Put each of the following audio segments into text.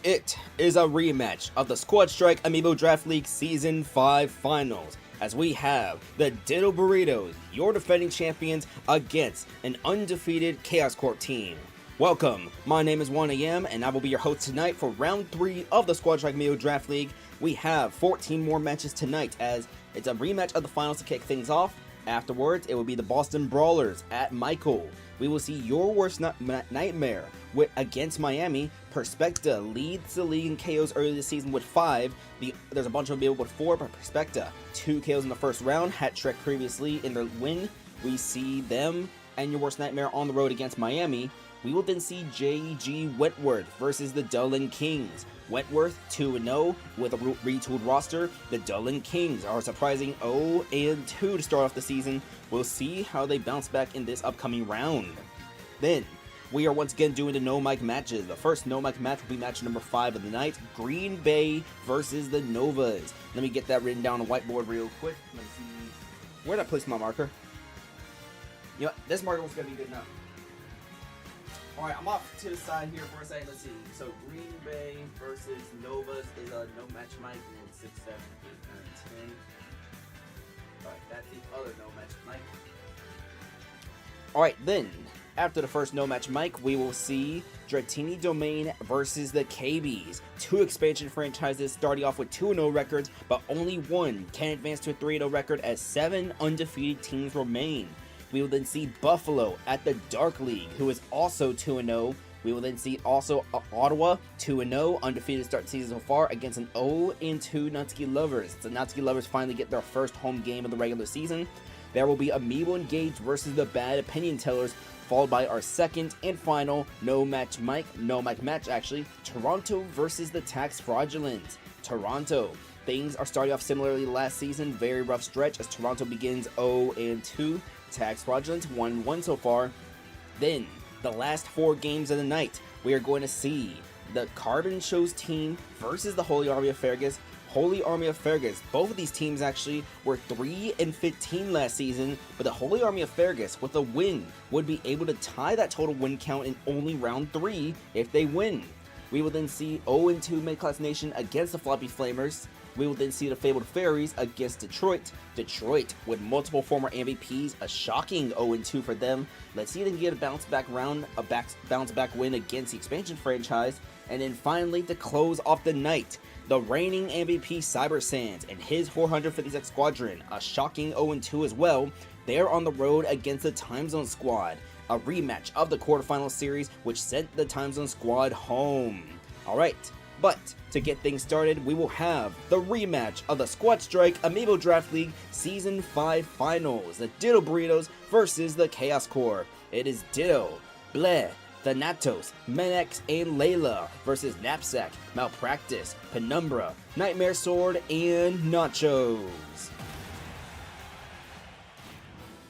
It is a rematch of the Squad Strike Amiibo Draft League Season 5 Finals, as we have the Ditto Burritos, your defending champions, against an undefeated Chaos Corp team. Welcome, my name is CominATYa, and I will be your host tonight for Round 3 of the Squad Strike Amiibo Draft League. We have 14 more matches tonight, as it's a rematch of the finals to kick things off. Afterwards, it will be the Boston Brawlers at Michael. We will see your worst nightmare against Miami. Perspecta leads the league in KOs early this season with 5. There's a bunch of people with 4, but Perspecta 2 KOs in the first round. Hat trick previously in their win. We see them and your worst nightmare on the road against Miami. We will then see JG Wentworth versus the Deland Kings. Wentworth 2-0 with a retooled roster. The Deland Kings are a surprising 0-2 to start off the season. We'll see how they bounce back in this upcoming round. Then, we are once again doing the no mic matches. The first no mic match will be match number 5 of the night. Green Bay versus the Novas. Let me get that written down on the whiteboard real quick. Let me see. Where did I place my marker? You know what? This marker was going to be good enough. Alright, I'm off to the side here for a second. Let's see. So, Green Bay versus Novas is a no match mic. 6, 7, 8, 9, 10. Alright, that's the other no match mic. Alright, then, after the first no match mic, we will see Dratini Domain versus the KBs. 2 expansion franchises starting off with 2-0 records, but only one can advance to a 3-0 record as 7 undefeated teams remain. We will then see Buffalo at the Dark League, who is also 2-0. We will then see also Ottawa, 2-0, undefeated start season so far, against an 0-2 Natsuki Lovers. The Natsuki Lovers finally get their first home game of the regular season. There will be Amiibo Engaged versus the Bad Opinion Tellers, followed by our second and final no mic match, Toronto versus the Tax Fraudulent. Toronto. Things are starting off similarly last season, very rough stretch as Toronto begins 0-2. Tax Fraudulent 1-1 so far. Then, the last 4 games of the night, we are going to see the Carbon Shows team versus the Holy Army of Fergus. Holy Army of Fergus, both of these teams actually were 3-15 last season, but the Holy Army of Fergus, with a win, would be able to tie that total win count in only round 3 if they win. We will then see 0-2 Mid-Class Nation against the Floppy Flamers. We will then see the Fabled Fairies against Detroit. Detroit, with multiple former MVPs, a shocking 0-2 for them. Let's see if they can get a bounce back win against the expansion franchise. And then finally, to close off the night, the reigning MVP Cyber Sands and his 456 Squadron, a shocking 0-2 as well. They're on the road against the TimeZone Squad, a rematch of the quarterfinal series, which sent the TimeZone Squad home. Alright. But, to get things started, we will have the rematch of the Squad Strike Amiibo Draft League Season 5 Finals. The Ditto Burritos versus the Chaos Corp. It is Ditto, Bleh, Thanatos, Menex, and Layla versus Knapsack, Malpractice, Penumbra, Nightmare Sword, and Nachos.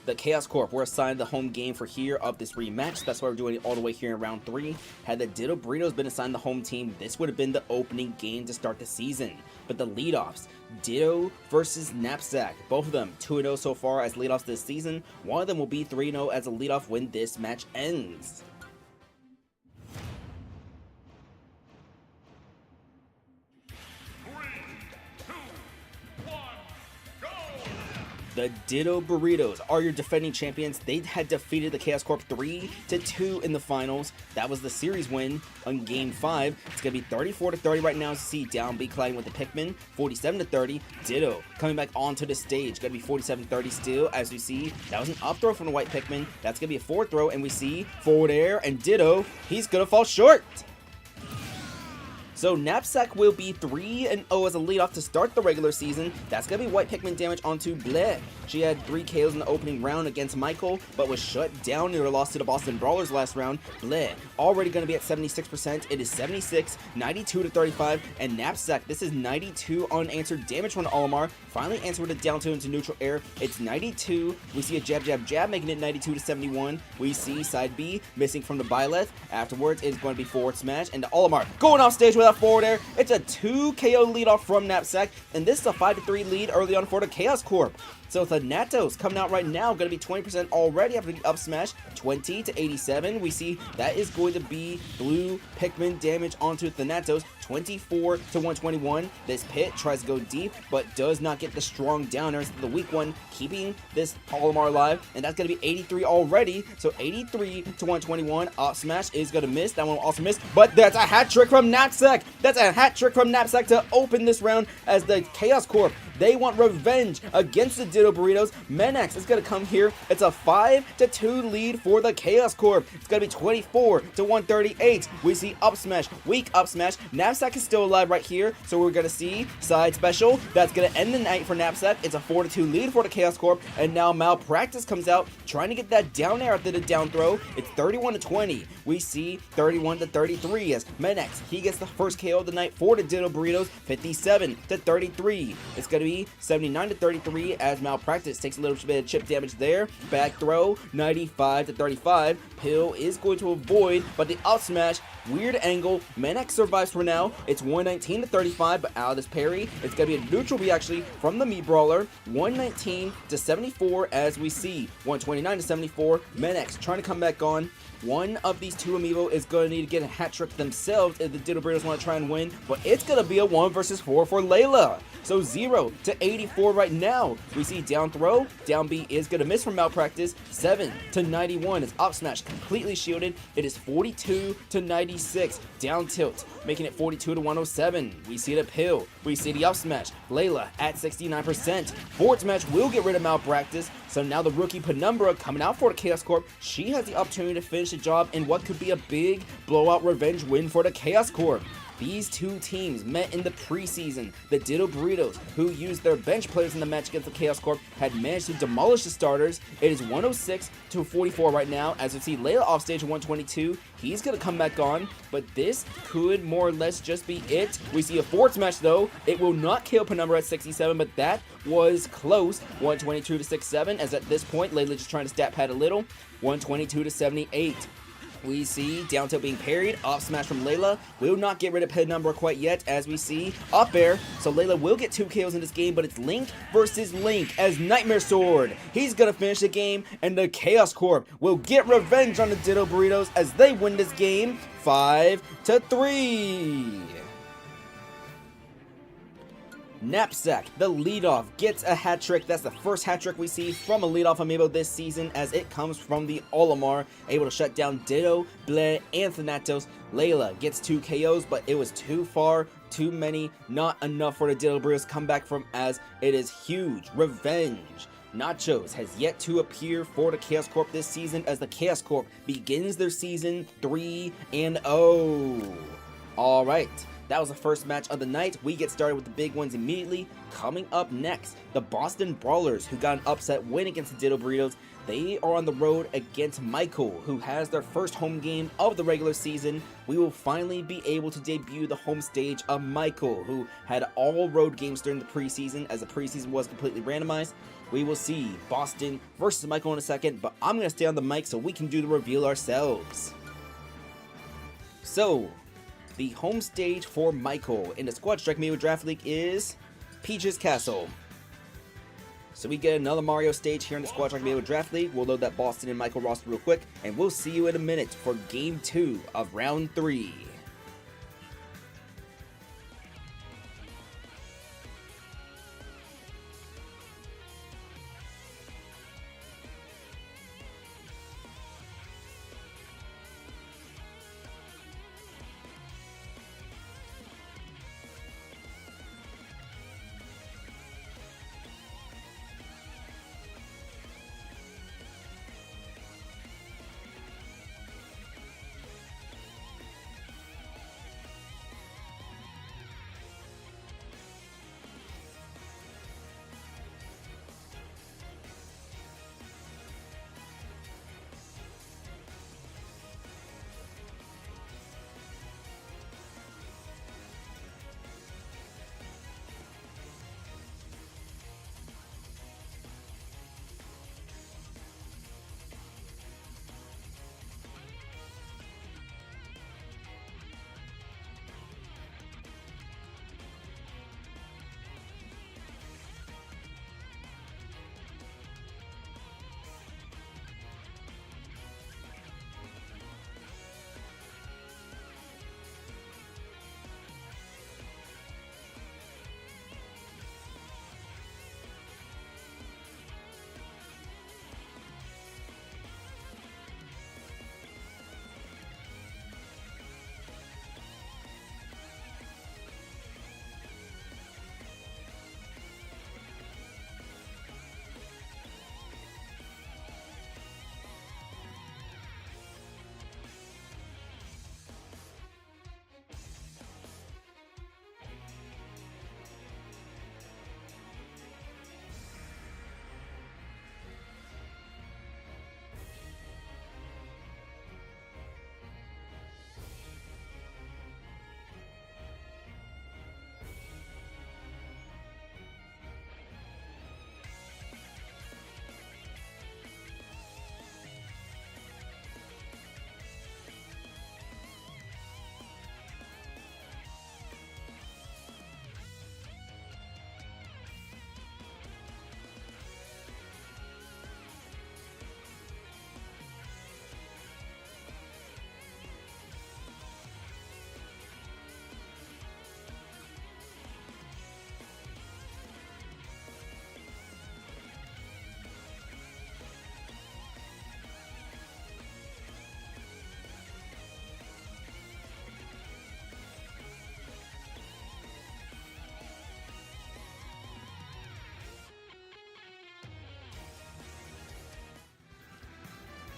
The Chaos Corp were assigned the home game for here of this rematch. That's why we're doing it all the way here in round 3. Had the Ditto Burritos been assigned the home team, this would have been the opening game to start the season. But the leadoffs, Ditto versus Knapsack, both of them 2-0 so far as leadoffs this season. One of them will be 3-0 as a leadoff when this match ends. The Ditto Burritos are your defending champions. They had defeated the Chaos Corp 3-2 in the finals. That was the series win on Game 5. It's going to be 34-30 right now. See down B colliding with the Pikmin. 47-30. Ditto coming back onto the stage. Going to be 47-30 still. As we see, that was an up throw from the white Pikmin. That's going to be a forward throw. And we see forward air. And Ditto, he's going to fall short. So Knapsack will be 3-0 as a leadoff to start the regular season. That's going to be white Pikmin damage onto Bleh. She had 3 KOs in the opening round against Michael, but was shut down near a loss to the Boston Brawlers last round. Bleh, already going to be at 76%. It is 76, 92-35, and Knapsack, this is 92 unanswered damage from Olimar. Finally answered with a down 2 into neutral air. It's 92. We see a jab, jab, jab, making it 92-71. We see side B missing from the Byleth. Afterwards, it's going to be forward smash, and the Olimar going off stage with forward air. It's a 2 KO lead off from Knapsack, and this is a 5-3 lead early on for the Chaos Corp. So Thanatos coming out right now, going to be 20% already after the up smash, 20 to 87. We see that is going to be blue Pikmin damage onto Thanatos, 24 to 121. This pit tries to go deep, but does not get the strong downers. The weak one keeping this Olimar alive, and that's going to be 83 already. So 83 to 121. Up smash is going to miss. That one will also miss, but that's a hat trick from Knapsack. That's a hat trick from Knapsack to open this round as the Chaos Corp, they want revenge against the Ditto Burritos. Menax is going to come here. It's a 5-2 lead for the Chaos Corp. It's going to be 24 to 138. We see up smash, weak up smash. Knapsack is still alive right here, so we're going to see side special. That's going to end the night for Knapsack. It's a 4-2 lead for the Chaos Corp, and now Malpractice comes out trying to get that down air after the down throw. It's 31 to 20. We see 31 to 33 as Menax, he gets the first KO of the night for the Ditto Burritos, 57 to 33. It's going to be 79 to 33 as Malpractice takes a little bit of chip damage there. Back throw, 95 to 35. Pill is going to avoid, but the up smash, weird angle. Menax survives for now. It's 119 to 35, but out of this parry, it's going to be a neutral B actually from the Meat Brawler. 119 to 74 as we see. 129 to 74. Menax trying to come back on. One of these two Amiibo is going to need to get a hat trick themselves if the Ditto Burritos want to try and win, but it's going to be a 1 versus 4 for Layla. So 0 to 84 right now. We see down throw, down B is going to miss from Malpractice. 7 to 91 is up smash completely shielded. It is 42 to 96. Down tilt, making it 42 to 107. We see the pill. We see the up smash. Layla at 69%. Forward smash will get rid of Malpractice. So now the rookie Penumbra coming out for the Chaos Corp. She has the opportunity to finish the job in what could be a big blowout revenge win for the Chaos Corp. These two teams met in the preseason. The Ditto Burritos, who used their bench players in the match against the Chaos Corp, had managed to demolish the starters. It is 106 to 44 right now. As we see Layla off stage at 122. He's going to come back on, but this could more or less just be it. We see a forward smash though. It will not kill Penumbra at 67, but that was close. 122 to 67, as at this point, Layla just trying to stat pad a little. 122 to 78. We see down tilt being parried, off smash from Layla, will not get rid of Penumbra quite yet, as we see up air, so Layla will get 2 KOs in this game, but it's Link versus Link as Nightmare Sword. He's gonna finish the game, and the Chaos Corp will get revenge on the Ditto Burritos as they win this game 5-3. Knapsack, the leadoff, gets a hat trick. That's the first hat trick we see from a leadoff Amiibo this season, as it comes from the Olimar, able to shut down Ditto, Bled, and Thanatos. Layla gets 2 KOs, but it was too far, too many, not enough for the Ditto Burritos come back from, as it is huge revenge. Nachos has yet to appear for the Chaos Corp this season, as the Chaos Corp begins their season 3-0. Alright. That was the first match of the night. We get started with the big ones immediately. Coming up next, the Boston Brawlers, who got an upset win against the Ditto Burritos. They are on the road against Michael, who has their first home game of the regular season. We will finally be able to debut the home stage of Michael, who had all road games during the preseason, as the preseason was completely randomized. We will see Boston versus Michael in a second, but I'm going to stay on the mic so we can do the reveal ourselves. So, the home stage for Michael in the Squad Strike Amiibo Draft League is Peach's Castle. So we get another Mario stage here in the Squad Strike Amiibo Draft League. We'll load that Boston and Michael roster real quick, and we'll see you in a minute for Game 2 of Round 3.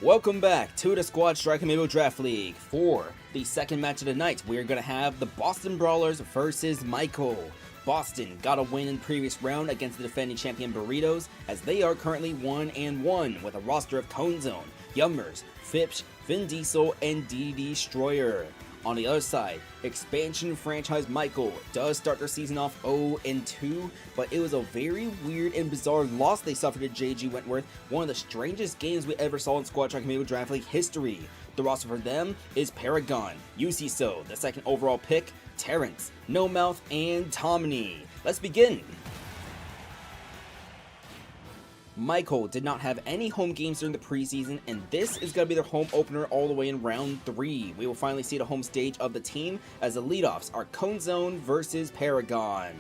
Welcome back to the Squad Strike Amiibo Draft League. For the second match of the night, we are going to have the Boston Brawlers versus Michael. Boston got a win in previous round against the defending champion Burritos, as they are currently 1-1 with a roster of CominAtYa, Yummers, Fipsh, Vin Diesel, and Destroyer. On the other side, expansion franchise Michael does start their season off 0-2, but it was a very weird and bizarre loss they suffered to JG Wentworth, one of the strangest games we ever saw in Squad Strike Amiibo Draft League history. The roster for them is Paragon, UCSO, the second overall pick, Terrence, No Mouth, and Kronii. Let's begin! Michael did not have any home games during the preseason, and this is going to be their home opener all the way in round 3. We will finally see the home stage of the team, as the leadoffs are CominAtYa versus Paragon.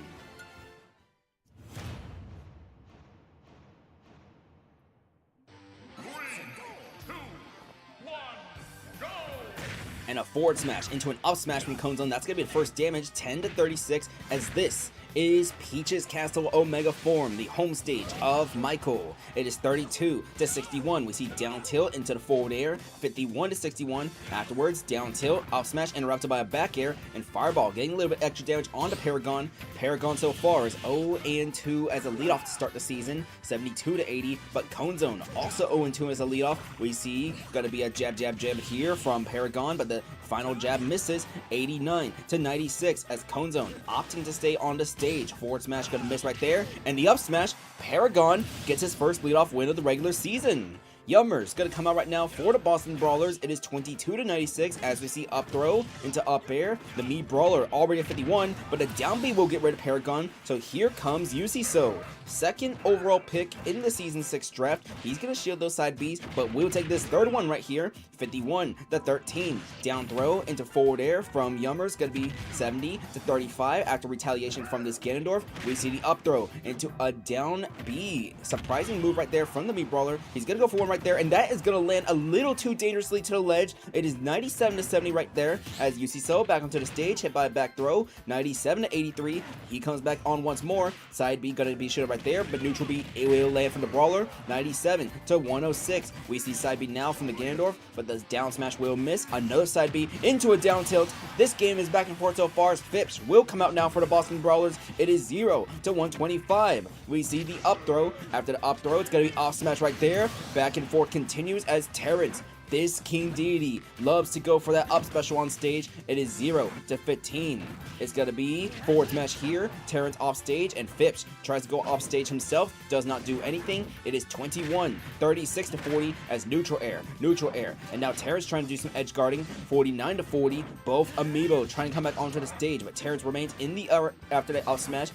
And a forward smash into an up smash from CominAtYa. That's going to be the first damage, 10-36, as this is Peach's Castle Omega form, the home stage of Michael. It is 32-61. We see down tilt into the forward air, 51-61. Afterwards, down tilt, up smash interrupted by a back air, and fireball getting a little bit extra damage onto Paragon. Paragon so far is 0-2 as a leadoff to start the season, 72-80. But CominAtYa also 0-2 as a leadoff. We see gonna be a jab here from Paragon, but the final jab misses, 89-96 as CominAtYa opting to stay on the stage. Forward smash gonna miss right there, and the up smash, Paragon gets his first leadoff win of the regular season. Yummers gonna come out right now for the Boston Brawlers. It is 22-96 as we see up throw into up air. The Mii Brawler already at 51, but a down B will get rid of Paragon. So here comes UCSO, second overall pick in the Season 6 draft. He's gonna shield those side Bs, but we'll take this third one right here. 51-13. Down throw into forward air from Yummers, gonna be 70-35 after retaliation from this Ganondorf. We see the up throw into a down B. Surprising move right there from the Mii Brawler. He's gonna go for one right there, and that is going to land a little too dangerously to the ledge. It is 97-70 right there as UCSO back onto the stage, hit by a back throw, 97-83. He comes back on once more. Side B going to be shielded right there, but neutral B, it will land from the Brawler, 97-106. We see side B now from the Ganondorf, but the down smash will miss. Another side B into a down tilt. This game is back and forth so far as Fipsh will come out now for the Boston Brawlers. It is 0-125. We see the up throw. After the up throw, it's going to be off smash right there. Back and forth continues as Terrence, this King Deity, loves to go for that up special on stage. It is 0-15. It's going to be forward smash here. Terrence off stage, and Fipsh tries to go off stage himself. Does not do anything. It is 21-36-40 as neutral air. And now Terrence trying to do some edge guarding. 49-40. Both Amiibo trying to come back onto the stage, but Terrence remains in the air after the up smash.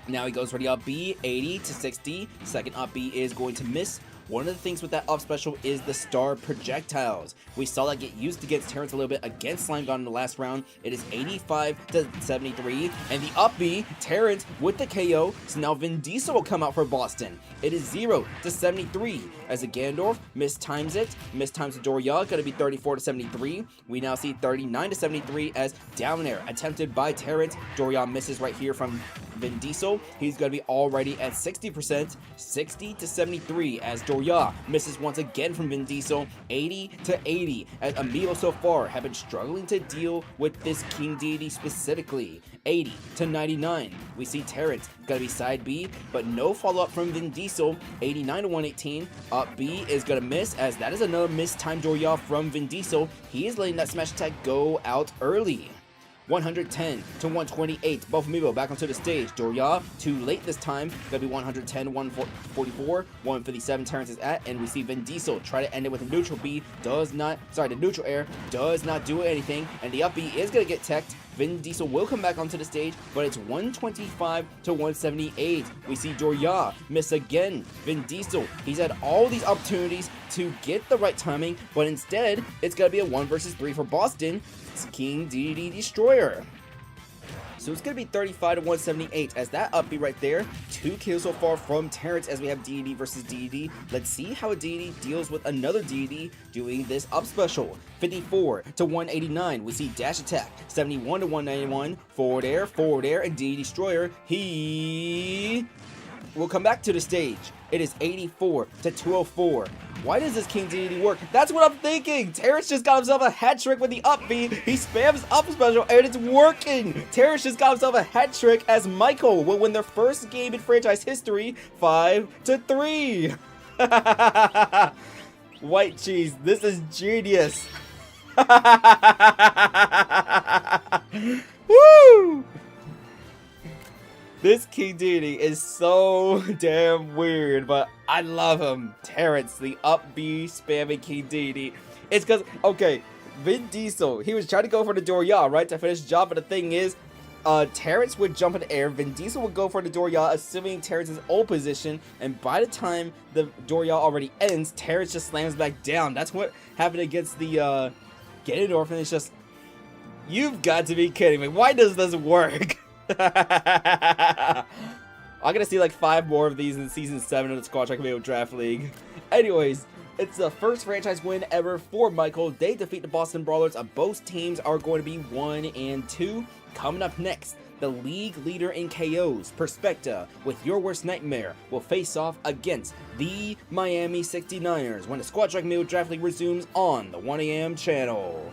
Now he goes for the up B, 80-60. Second up B is going to miss. One of the things with that up special is the star projectiles. We saw that get used against Terrence a little bit against Slime God in the last round. It is 85-73, and the up B, Terrence with the KO. So now Vin Diesel will come out for Boston. It is 0-73 as the Ganondorf mistimes it. Mistimes the joah, gonna be 34-73. We now see 39-73 as down air attempted by Terrence. Joah misses right here from Vin Diesel. He's going to be already at 60%, 60-73 as joah misses once again from Vin Diesel, 80-80 as Amiibo so far have been struggling to deal with this King Deity specifically. 80-99. We see Terrence going to be side B, but no follow-up from Vin Diesel. 89-118. Up B is going to miss, as that is another mistimed joah from Vin Diesel. He is letting that smash attack go out early. 110-128. Both Amiibo back onto the stage. joah too late this time. Gonna be 110-144. 157 Terrence is at, and we see Vin Diesel try to end it with a neutral B. The neutral air does not do anything, and the up B is gonna get teched. Vin Diesel will come back onto the stage, but it's 125-178. We see joah miss again. Vin Diesel, he's had all these opportunities to get the right timing, but instead, it's gonna be a 1 versus 3 for Boston. It's King Deity Destroyer. So it's going to be 35-178 as that up B right there. 2 kills so far from Terrence as we have Deity versus Deity. Let's see how a Deity deals with another Deity doing this up special. 54-189. We see dash attack. 71-191. Forward air, and Deity Destroyer. He will come back to the stage. It is 84 to 204. Why does this King Deity work? That's what I'm thinking. Terrence just got himself a hat trick with the up B. He spams up special and it's working. Terrence just got himself a hat trick as Michael will win their first game in franchise history 5-3. White cheese, this is genius. Woo! This King Deity is so damn weird, but I love him. Terrence, the up B spamming King Deity. It's because, okay, Vin Diesel, he was trying to go for the joah, right, to finish the job, but the thing is, Terrence would jump in the air, Vin Diesel would go for the joah, assuming Terrence's old position, and by the time the joah already ends, Terrence just slams back down. That's what happened against the Ganondorf, and it's just, you've got to be kidding me. Why does this work? I'm gonna see like 5 more of these in season 7 of the Squad Strike Amiibo Draft League. Anyways, it's the first franchise win ever for Michael. They defeat the Boston Brawlers. Both teams are going to be 1 and 2. Coming up next, the league leader in KOs, Perspecta, with Your Worst Nightmare, will face off against the Miami 69ers when the Squad Strike Amiibo Draft League resumes on the 1 AM channel.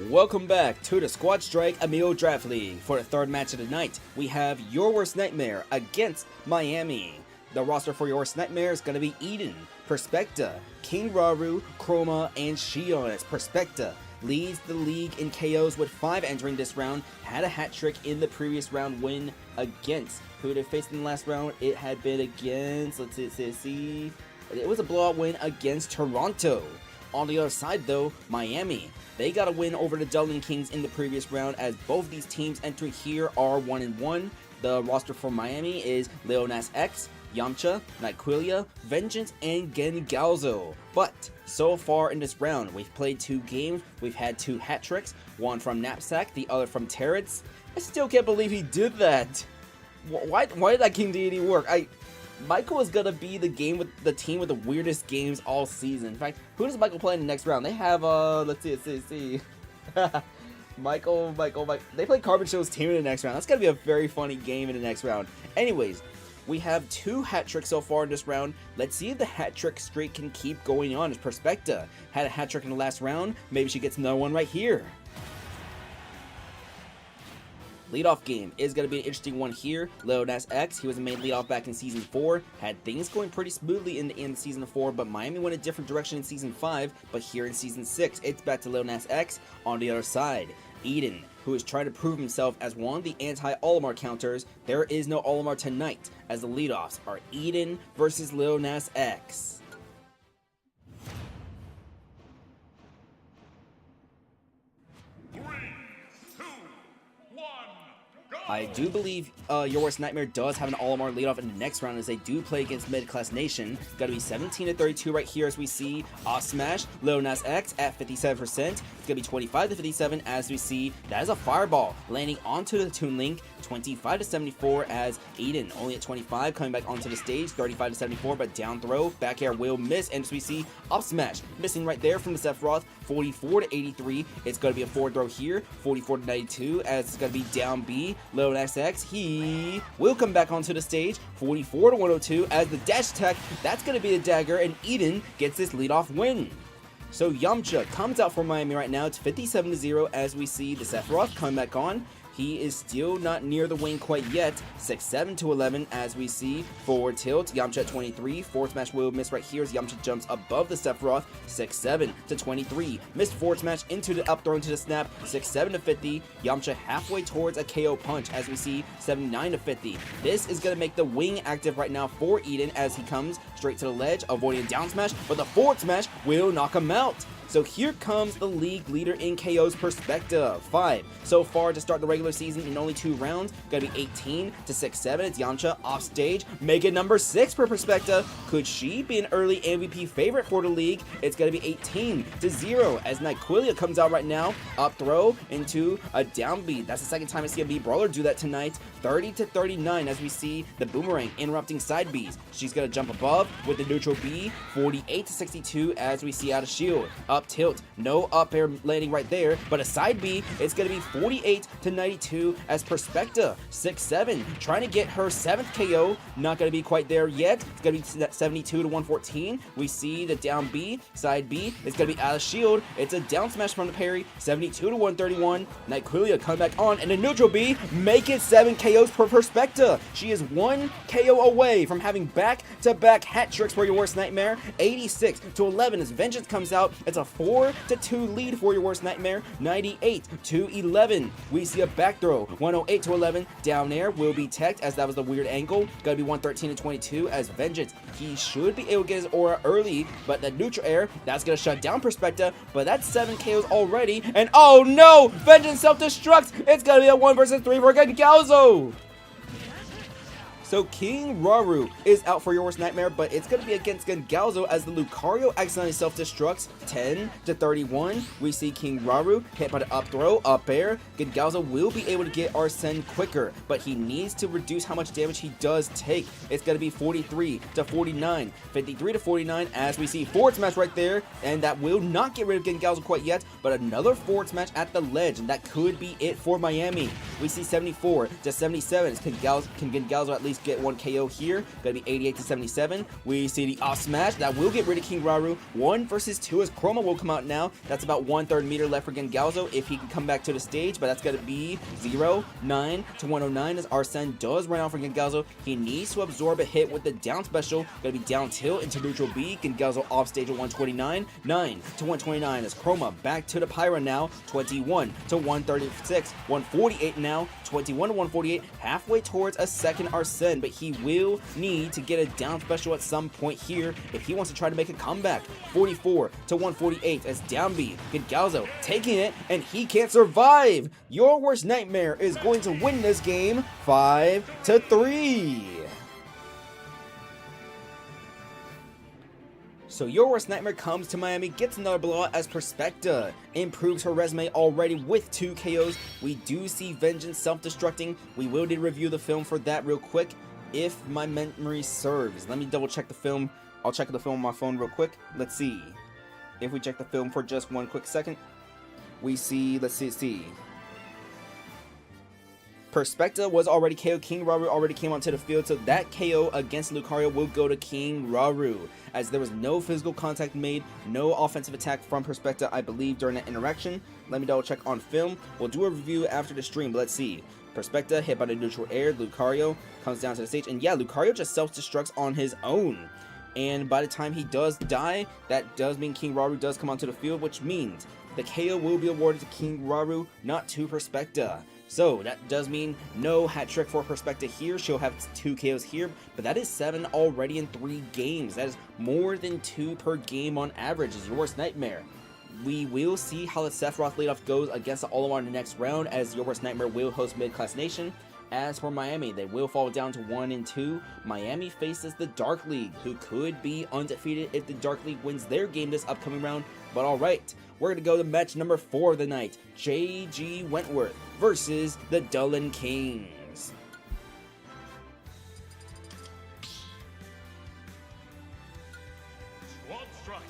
Welcome back to the Squad Strike Amiibo Draft League. For the third match of the night, we have Your Worst Nightmare against Miami. The roster for Your Worst Nightmare is going to be Eden, Perspecta, King Raru, Chroma, and Shion. As Perspecta leads the league in KOs with 5 entering this round, had a hat trick in the previous round win against who they faced in the last round. It had been against, let's see, it was a blowout win against Toronto. On the other side though, Miami, they got a win over the Deland Kings in the previous round, as both these teams entering here are 1-1. The roster for Miami is Lil Nas X, Yamcha, NyQuil, Vengeance, and Gengalzo. But so far in this round, we've played 2 games, we've had 2 hat tricks, one from Knapsack, the other from Terrence. I still can't believe he did that. Why did that King Deity work? Michael is gonna be the team with the weirdest games all season. In fact, who does Michael play in the next round? They have let's see. Michael. They play Carbon Show's team in the next round. That's gonna be a very funny game in the next round. Anyways, we have 2 hat tricks so far in this round. Let's see if the hat trick streak can keep going on. As Perspecta had a hat trick in the last round, maybe she gets another one right here. Leadoff game is going to be an interesting one here. Lil Nas X, he was made leadoff back in Season 4. Had things going pretty smoothly in the end of Season 4, but Miami went a different direction in Season 5. But here in Season 6, it's back to Lil Nas X. On the other side, Eden, who is trying to prove himself as one of the anti-Olimar counters. There is no Olimar tonight, as the leadoffs are Eden versus Lil Nas X. I do believe Your Worst Nightmare does have an Olimar leadoff in the next round, as they do play against Mid-Class Nation. Got to be 17-32 right here, as we see Off Smash, Lil Nas X at 57%. It's going to be 25-57, as we see that is a fireball landing onto the Toon Link. 25-74 as Eden only at 25, coming back onto the stage. 35-74, but down throw, back air will miss, and as we see Up Smash missing right there from the Sephiroth. 44-83. It's going to be a forward throw here. 44-92, as it's going to be down B. Lil Nas X, he will come back onto the stage. 44-102 as the dash attack, that's going to be a dagger, and Eden gets this leadoff win. So Yamcha comes out for Miami right now. It's 57-0 as we see the Sephiroth come back on. He is still not near the win quite yet. 6-7-11 as we see forward tilt. Yamcha at 23. Forward smash will miss right here as Yamcha jumps above the Sephiroth. 6-7-23. Missed forward smash into the up throw into the snap. 6-7-50. Yamcha halfway towards a KO punch as we see 79-50. This is going to make the wing active right now for Eden as he comes straight to the ledge, avoiding a down smash, but the forward smash will knock him out. So here comes the league leader in KO's Perspecta. 5 so far to start the regular season in only 2 rounds. Gonna be 18-6-7. It's Yamcha off stage. Make it number 6 per Perspecta. Could she be an early MVP favorite for the league? It's gonna be 18-0 as NyQuil comes out right now. Up throw into a down B. That's the second time I see a B brawler do that tonight. 30-39 as we see the Boomerang interrupting side Bs. She's gonna jump above with the neutral B. 48-62 as we see out of shield. Up tilt, no up air landing right there, but a side B. It's gonna be 48-92 as Perspecta 6-7 trying to get her 7th KO. Not gonna be quite there yet. It's gonna be 72-114. We see the down B, side B. It's gonna be out of shield. It's a down smash from the parry. 72-131. NyQuil come back on, and the neutral B make it 7 KOs per Perspecta. She is 1 KO away from having back-to-back hat tricks for Your Worst Nightmare. 86-11 as Vengeance comes out. It's a 4-2 lead for Your Worst Nightmare. 98-11. We see a back throw. 108-11. Down air will be teched as that was the weird angle. Gonna be 113-22 as Vengeance. He should be able to get his aura early, but the neutral air, that's gonna shut down Perspecta. But that's 7 KOs already. And oh no! Vengeance self-destructs! It's gonna be a 1 versus 3 for Gengalzo! So King Raru is out for Your Worst Nightmare, but it's going to be against Gengalzo as the Lucario accidentally self-destructs. 10-31. We see King Raru hit by the up throw, up air. Gengalzo will be able to get Arsene quicker, but he needs to reduce how much damage he does take. It's going to be 43-49. 53-49 as we see forward smash right there, and that will not get rid of Gengalzo quite yet, but another forward smash at the ledge, and that could be it for Miami. We see 74-77. Can Gengalzo at least get 1 KO here? Gonna be 88-77. We see the off smash that will get rid of King Raru. 1 versus 2 as Chroma will come out now. That's about 1/3 meter left for Gengalzo if he can come back to the stage, but that's gonna be 0-9-109 as Arsene does run out for Gengalzo. He needs to absorb a hit with the down special. Gonna be down tilt into neutral B. Gengalzo off stage at 129. 9-129 as Chroma back to the Pyra now. 21-136. 148 now, 21 to 148, halfway towards a second Ascent, but he will need to get a down special at some point here if he wants to try to make a comeback. 44 to 148 as down B, Galzo taking it, and he can't survive. Your worst nightmare is going to win this game 5 to 3. So Your Worst Nightmare comes to Miami, gets another blowout as Perspecta improves her resume already with 2 KOs. We do see Vengeance self-destructing. We will review the film for that real quick, if my memory serves. Let me double check the film. I'll check the film on my phone real quick. Let's see. If we check the film for just one quick second, we see, let's see. Perspecta was already KO. King Raru already came onto the field, so that KO against Lucario will go to King Raru, as there was no physical contact made, no offensive attack from Perspecta, I believe, during that interaction. Let me double check on film. We'll do a review after the stream, but let's see. Perspecta hit by the neutral air. Lucario comes down to the stage, and yeah, Lucario just self-destructs on his own. And by the time he does die, that does mean King Raru does come onto the field, which means the KO will be awarded to King Raru, not to Perspecta. So that does mean no hat trick for Perspecta here. She'll have 2 KOs here, but that is 7 already in 3 games. That is more than 2 per game on average. Is Your Worst Nightmare. We will see how the Sephiroth leadoff goes against the Olimar in the next round, as Your Worst Nightmare will host Mid-Class Nation. As for Miami, they will fall down to 1 and 2. Miami faces the Dark League, who could be undefeated if the Dark League wins their game this upcoming round. But alright, we're going to go to match number 4 of the night. JG Wentworth versus the Deland Kings. Squad strike.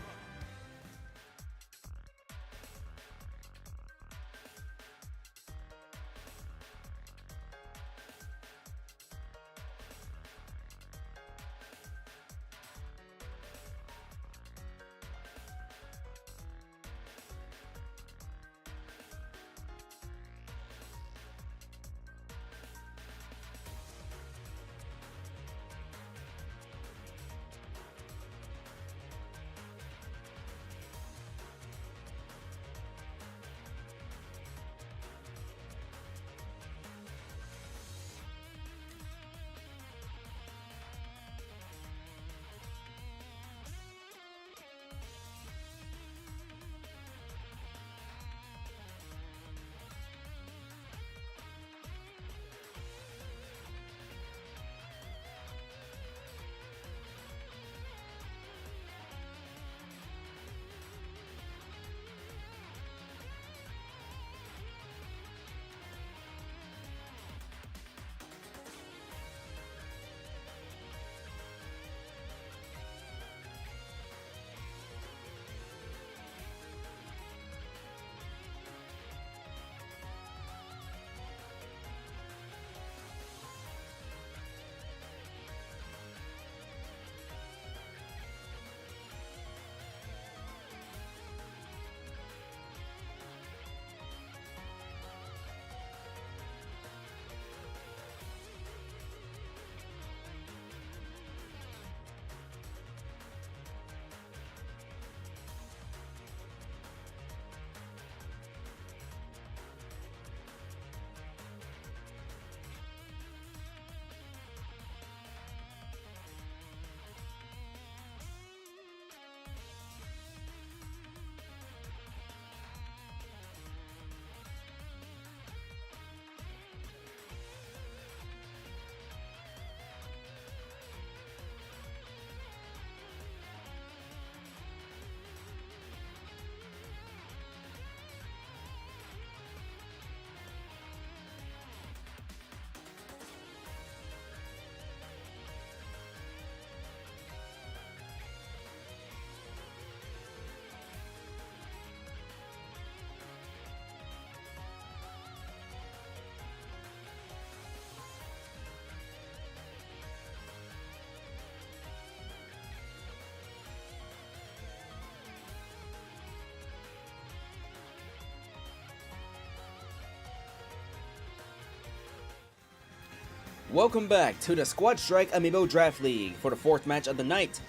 Welcome back to the Squad Strike Amiibo Draft League for the 4th match of the night.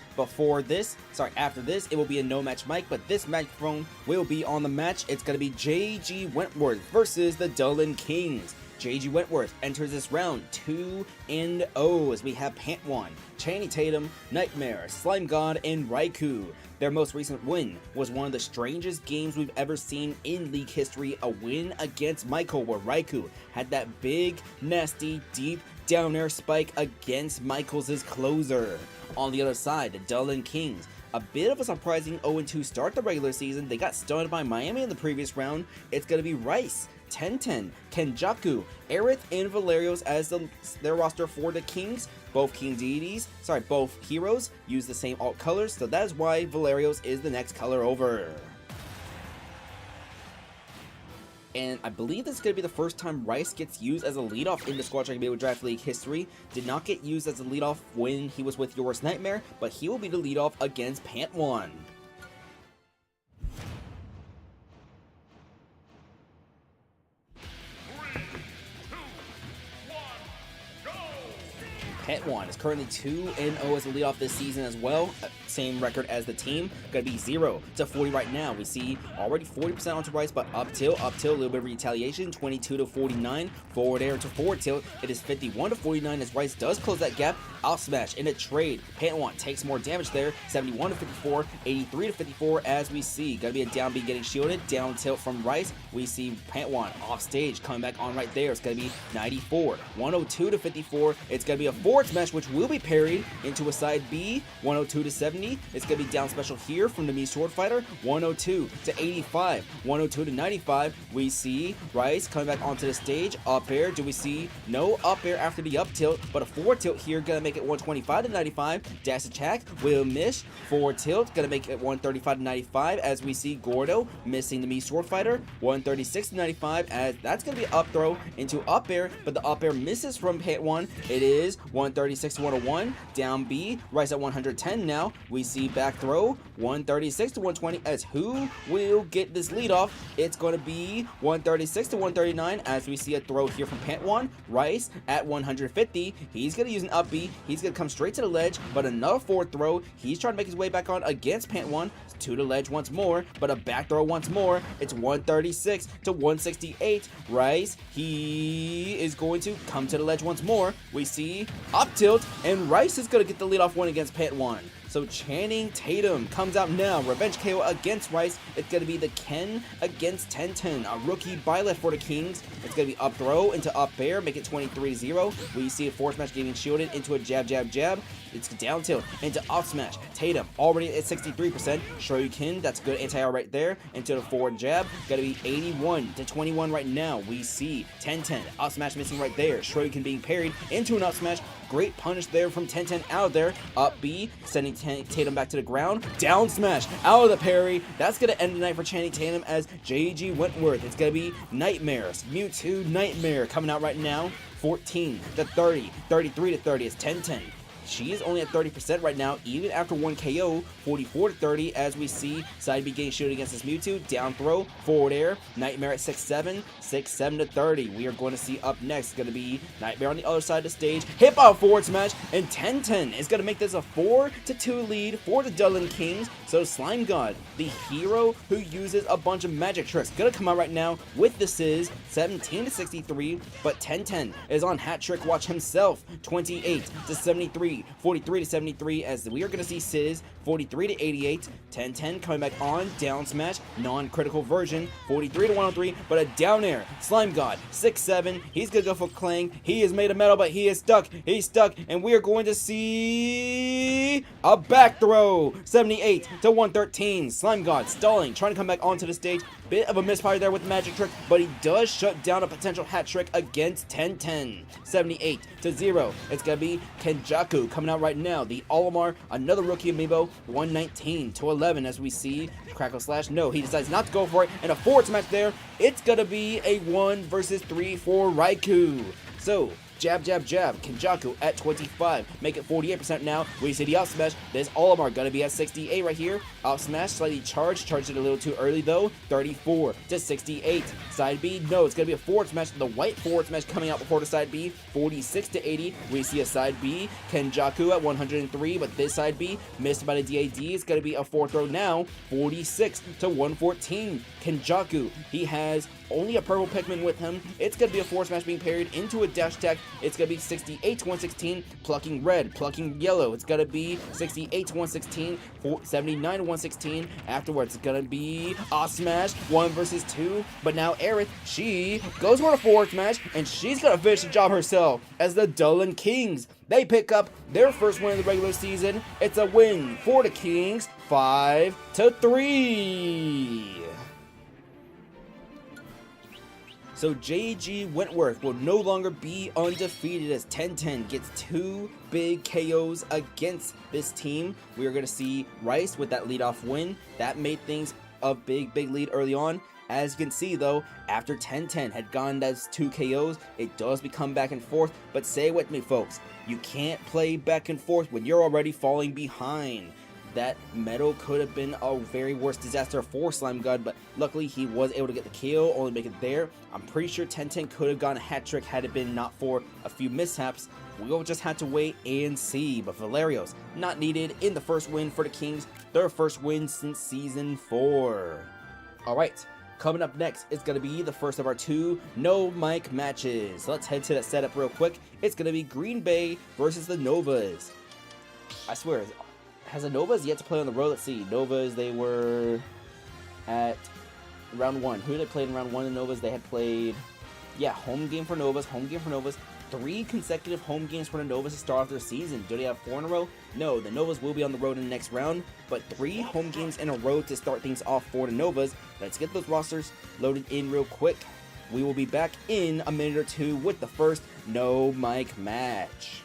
After this, it will be a no match mic, but this microphone will be on the match. It's going to be JG Wentworth versus the Deland Kings. JG Wentworth enters this round 2-0 as we have Pant1, Channing Tatum, Nightmare, Slime God, and Raikou. Their most recent win was one of the strangest games we've ever seen in League history, a win against Michael where Raikou had that big, nasty, deep down air spike against Michael's closer. On the other side, the Deland Kings, a bit of a surprising 0-2 start the regular season. They got stunned by Miami in the previous round. It's going to be Rice, Tenten, Kenjaku, Aerith, and Valerios as their roster for the Kings. Both both heroes use the same alt colors, so that is why Valerios is the next color over. And I believe this is going to be the first time Rice gets used as a leadoff in the Squad Track Amiibo Draft League history. Did not get used as a leadoff when he was with Yours Nightmare, but he will be the leadoff against Pant1. Pant1 is currently 2-0 as a leadoff this season as well. Same record as the team. Gonna be 0-40 right now. We see already 40% onto Rice, but up tilt, a little bit of retaliation. 22-49, forward air to forward tilt. It is 51-49 as Rice does close that gap. Out smash in a trade. Pant1 takes more damage there. 71-54, 83-54 as we see. Gonna be a down B getting shielded. Down tilt from Rice. We see Pant1 off stage coming back on right there. It's gonna be 94, 102-54. It's gonna be a forward smash which will be parried into a side B. 102-70. It's going to be down special here from the Mii Sword Fighter. 102-85, 102-95. We see Rice coming back onto the stage. Up air. Do we see no up air after the up tilt, but a forward tilt here going to make it 125-95. Dash attack will miss. Forward tilt going to make it 135-95 as we see Gordo missing the Mii Sword Fighter. 136-95 as that's going to be up throw into up air, but the up air misses from Pant1. It is 136-101. Down B. Rice at 110 now. We see back throw 136-120 as who will get this lead off? It's going to be 136-139 as we see a throw here from Pant1. Rice at 150. He's going to use an up B. He's going to come straight to the ledge, but another forward throw. He's trying to make his way back on against Pant1. To the ledge once more, but a back throw once more. It's 136-168. Rice, he is going to come to the ledge once more. We see up tilt, and Rice is going to get the leadoff win against Pant1. So Channing Tatum comes out now. Revenge KO against Rice. It's going to be the Ken against Tenten. A rookie byleth for the Kings. It's going to be up throw into up air. Make it 23-0. We see a force match getting shielded into a jab, jab, jab. It's down tilt into up smash. Tatum already at 63%. Shoryuken, that's good anti-air right there. Into the forward jab. Gotta be 81-21 right now. We see 10-10. Up smash missing right there. Shoryuken being parried into an up smash. Great punish there from 10-10 out of there. Up B, sending Tatum back to the ground. Down smash out of the parry. That's gonna end the night for Channing Tatum as JG Wentworth. It's gonna be Nightmares. Mewtwo Nightmare coming out right now. 14-30, 33-30 is 10-10. She is only at 30% right now, even after one KO. 44-30 as we see side B getting shielded against this Mewtwo. Down throw, forward air, Nightmare at 6-7, 6-7-30. We are going to see up next, going to be Nightmare on the other side of the stage. Hip hop forward smash, and 10-10 is going to make this a 4-2 lead for the Deland Kings. So Slime God, the hero who uses a bunch of magic tricks, going to come out right now with the Sizz, 17-63, but 10-10 is on hat trick watch himself, 28-73. 43-73 as we are going to see Sizz 43-88, 10-10 coming back on, down smash, non-critical version, 43-103, but a down air, Slime God, 6-7, he's going to go for Clang, he is made of metal, but he is stuck, he's stuck, and we are going to see a back throw, 78-113, Slime God stalling, trying to come back onto the stage, bit of a misfire there with the magic trick, but he does shut down a potential hat trick against 10-10, 78-0, it's going to be Kenjaku coming out right now, the Olimar, another rookie amiibo, 119-11 as we see Crackle Slash. No, he decides not to go for it, and a forward smash there. It's gonna be a 1 versus 3 for Raikou. So Jab, jab, jab. Kenjaku at 25. Make it 48% now. We see the up smash. This Olimar gonna be at 68 right here. Up smash, slightly charged. Charged it a little too early though. 34 to 68. Side B, no, it's gonna be a forward smash. The white forward smash coming out before the side B. 46 to 80. We see a side B. Kenjaku at 103, but this side B missed by the DAD. It's gonna be a fourth throw now. 46 to 114. Kenjaku, he has only a purple Pikmin with him. It's gonna be a forward smash being parried into a dash attack. It's gonna be 68 to 116, plucking red, plucking yellow. It's gonna be 68 to 116, 79 to 116. Afterwards, it's gonna be a smash, 1 versus 2. But now Aerith, she goes for a forward smash, and she's gonna finish the job herself as the Deland Kings. They pick up their first win of the regular season. It's a win for the Kings, 5 to 3. So JG Wentworth will no longer be undefeated as 10-10 gets 2 big KOs against this team. We are going to see Rice with that leadoff win. That made things a big lead early on. As you can see though, after 10-10 had gone those 2 KOs, it does become back and forth. But say with me folks, you can't play back and forth when you're already falling behind. That metal could have been a very worse disaster for Slime God, but luckily he was able to get the KO, only make it there. I'm pretty sure 10-10 could have gone a hat trick had it been not for a few mishaps. We'll just have to wait and see, but Valerio's not needed in the first win for the Kings, their first win since Season 4. Alright, coming up next is going to be the first of our 2 no mic matches. Let's head to that setup real quick. It's going to be Green Bay versus the Novas. I swear, has the Novas yet to play on the road? Let's see. Novas, they were at round 1. Who did they play in round 1? The Novas, they had played, yeah, home game for Novas, 3 consecutive home games for the Novas to start off their season. Do they have 4 in a row? No, the Novas will be on the road in the next round, but 3 home games in a row to start things off for the Novas. Let's get those rosters loaded in real quick. We will be back in a minute or 2 with the first no mic match.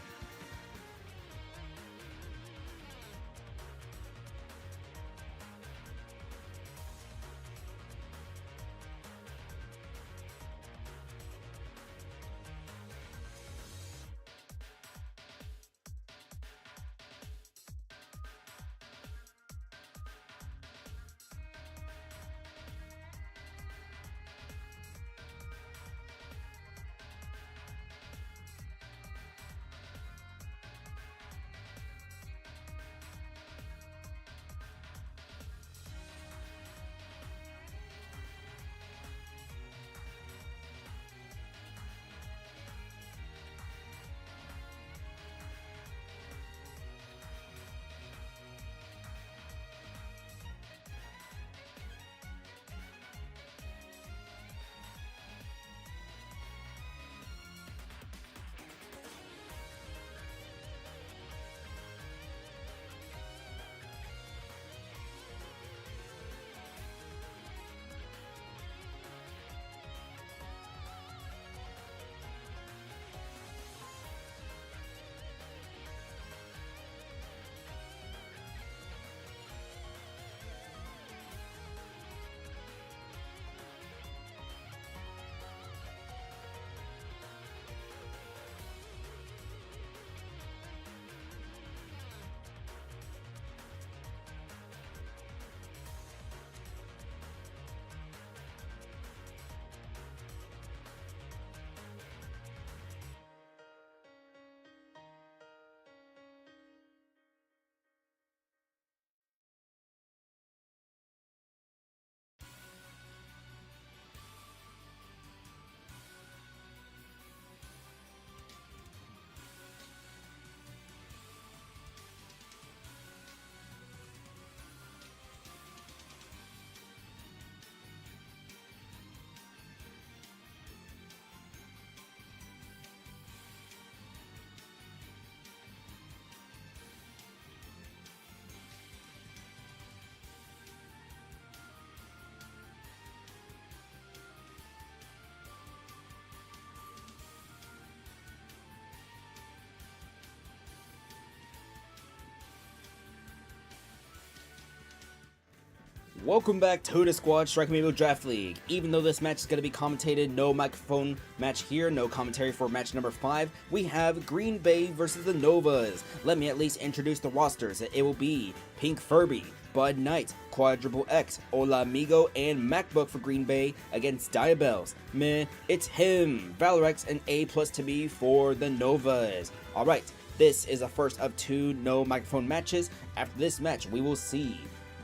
Welcome back to the Squad Strike Amiibo Draft League. Even though this match is going to be commentated, no microphone match here, no commentary for match number 5, we have Green Bay versus the Novas. Let me at least introduce the rosters. It will be Pink Furby, Bud Knight, Quadruple X, Hola Amigo, and MacBook for Green Bay against Diabells. Meh, it's him, Valorex, and A+ to B for the Novas. Alright, this is the first of 2 no microphone matches. After this match, we will see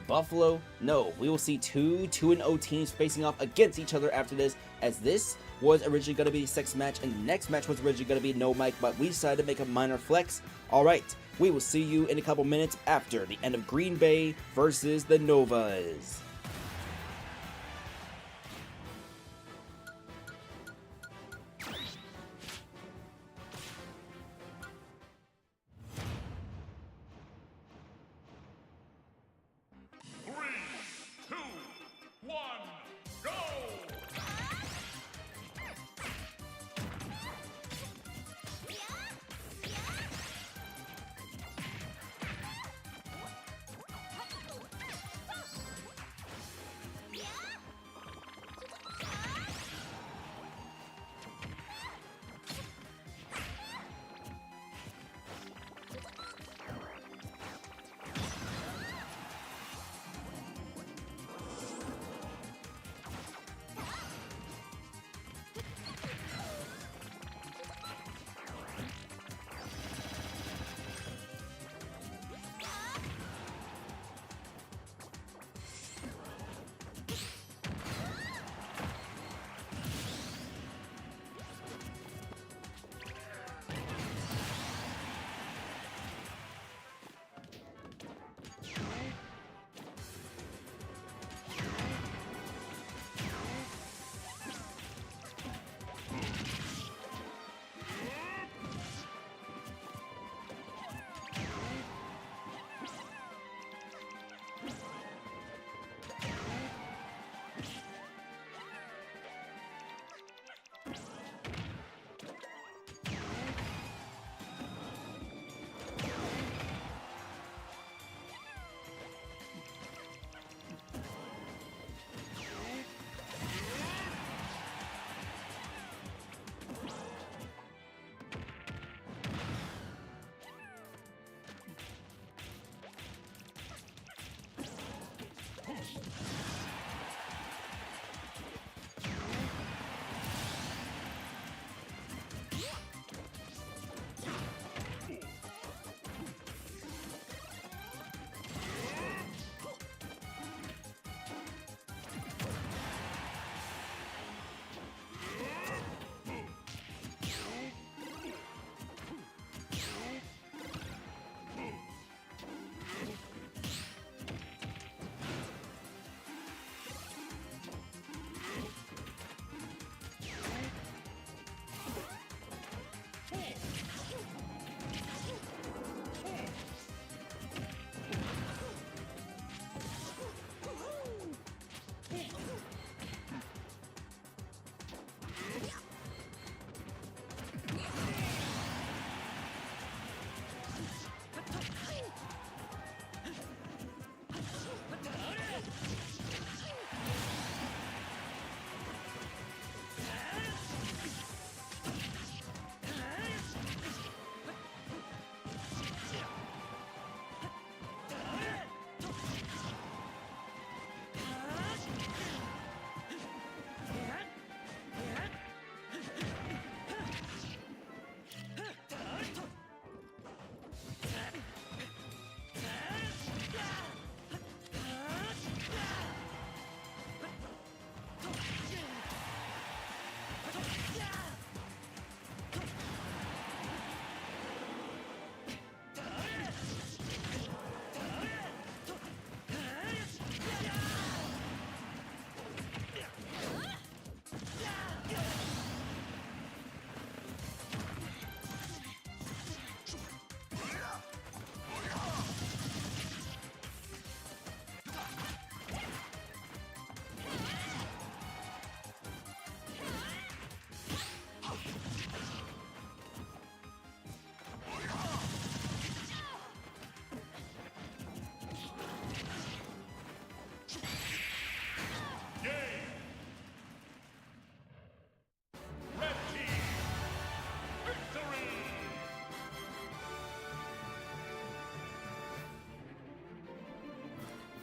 Buffalo. No, we will see 2 2-0 teams facing off against each other after this, as this was originally going to be the 6th match, and the next match was originally going to be no mic, but we decided to make a minor flex. Alright, we will see you in a couple minutes after the end of Green Bay versus the Novas.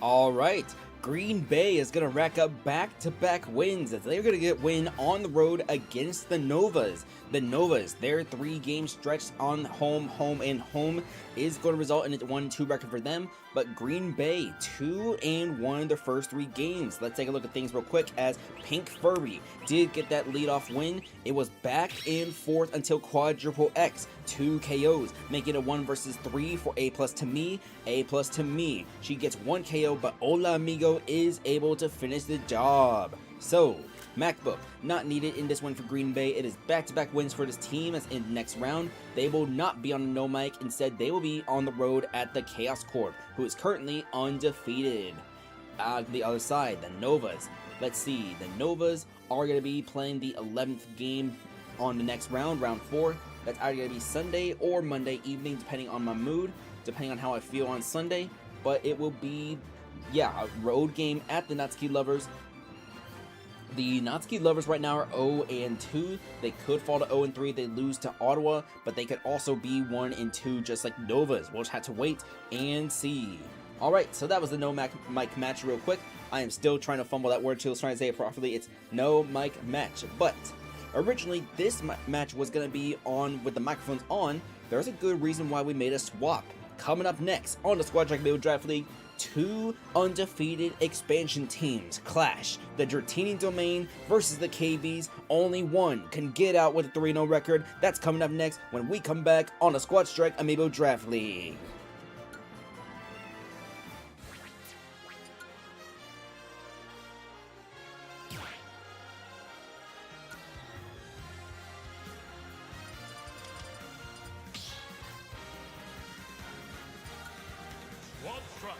Alright, Green Bay is going to rack up back-to-back wins as they're going to get win on the road against the Novas. The Novas, their 3-game stretch on home, and home is going to result in a 1-2 record for them, but Green Bay 2-1 their first 3 games. Let's take a look at things real quick as Pink Furry did get that leadoff win. It was back and forth until Quadruple X, 2 KOs, making it a 1 versus 3 for A+ to me, A+ to me. She gets 1 KO, but Hola Amigo is able to finish the job. So, MacBook, not needed in this one for Green Bay. It is back-to-back wins for this team as in the next round. They will not be on the no mic. Instead, they will be on the road at the Chaos Corp, who is currently undefeated. The other side, the Novas. Let's see, the Novas are going to be playing the 11th game on the next round, round 4. That's either going to be Sunday or Monday evening, depending on my mood, depending on how I feel on Sunday. But it will be, yeah, a road game at the Natsuki Lovers. The Natsuki Lovers right now are 0-2. They could fall to 0-3. They lose to Ottawa, but they could also be 1-2 just like Novas. We'll just have to wait and see. Alright, so that was the no mic match real quick. I am still trying to fumble that word. Chill's trying to say it properly. It's no mic match. But originally, this match was going to be on with the microphones on. There's a good reason why we made a swap. Coming up next on the Squad Strike Amiibo Draft League, 2 undefeated expansion teams clash. The Dratini Domain versus the KBs. Only one can get out with a 3-0 record. That's coming up next when we come back on the Squad Strike Amiibo Draft League. Squad Strike.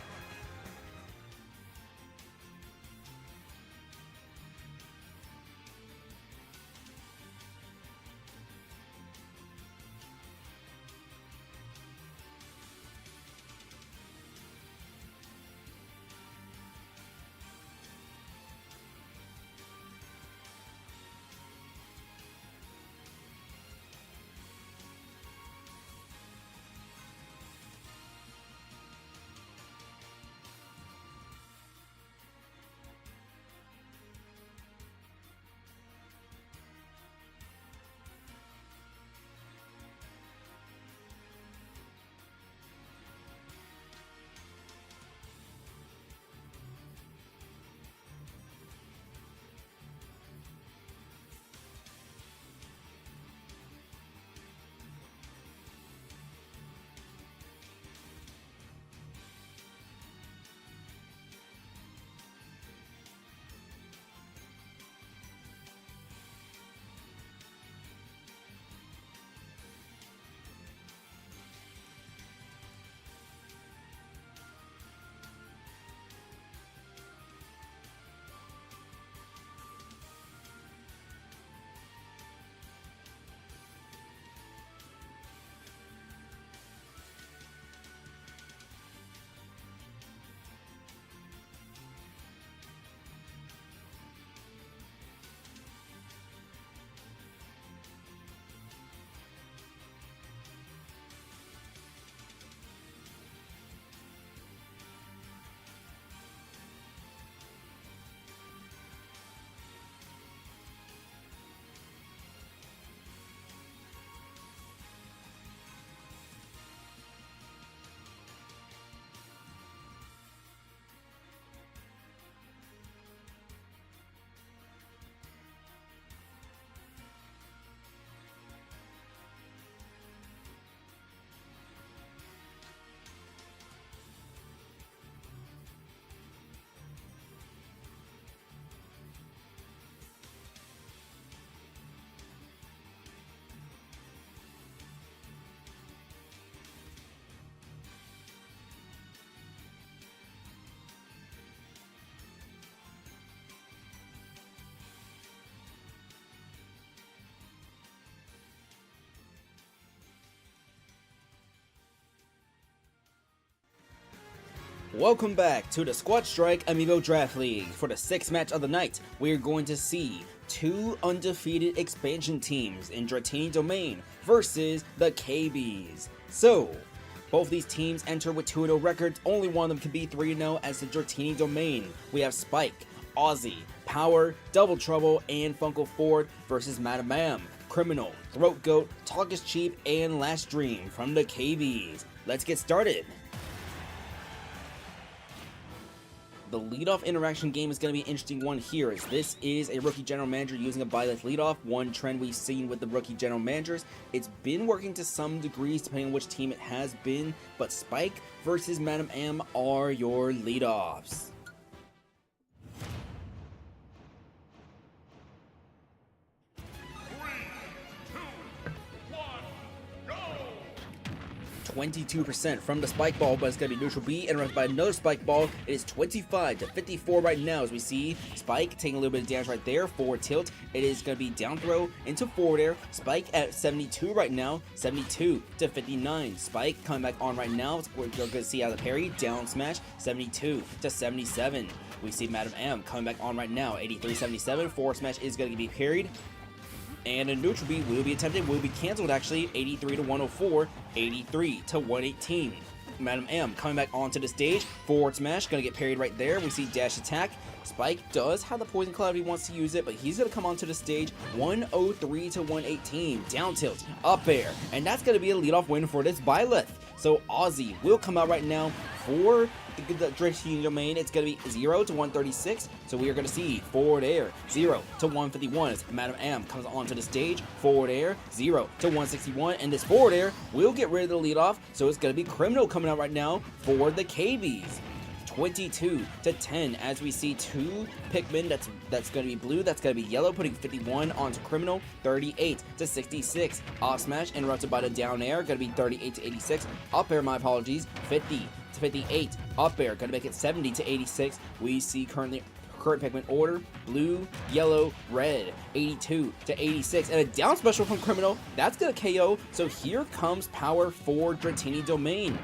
Welcome back to the Squad Strike Amiibo Draft League. For the 6th match of the night, we're going to see 2 undefeated expansion teams in Dratini Domain versus the KBs. So, Both these teams enter with 2-0 records. Only one of them can be 3-0 as the Dratini Domain. We have Spike, Aussie, Power, Double Trouble, and Funko Ford versus Madam M, Criminal, Throat Goat, Talk is Cheap, and Last Dream from the KBs. Let's get started. The leadoff interaction game is going to be an interesting one here, as this is a rookie general manager using a byleth leadoff. One trend we've seen with the rookie general managers, it's been working to some degrees depending on which team it has been, but Spike versus Madam M are your leadoffs. 22% from the spike ball, but it's going to be neutral B, interrupted by another spike ball. It is 25-54 right now, as we see Spike taking a little bit of damage right there. Forward tilt. It is going to be down throw into forward air. Spike at 72 right now, 72-59. Spike coming back on right now. We're going to see how the parry, down smash, 72-77. We see Madam M coming back on right now, 83-77. Forward smash is going to be parried. And a neutral B will be attempted, will be cancelled actually, 83-104, 83-118. Madam M coming back onto the stage, forward smash, gonna get parried right there. We see dash attack. Spike does have the poison cloud if he wants to use it, but he's gonna come onto the stage, 103-118. Down tilt, up air, and that's gonna be a leadoff win for this byleth. So Aussie will come out right now for the Dratini Domain. It's going to be 0-136, so we are going to see forward air 0-151 as Madam M comes onto the stage. Forward air 0-161, and this forward air will get rid of the leadoff, so it's going to be Criminal coming out right now for the KBs. 22-10 as we see two Pikmin that's going to be blue, that's going to be yellow, putting 51 onto Criminal. 38-66. Off smash interrupted by the down air, going to be 38-86. Up air, my apologies, 50-58. Up air, going to make it 70-86. We see current Pikmin order, blue, yellow, red, 82-86, and a down special from Criminal. That's going to KO, so here comes power for Dratini Domain.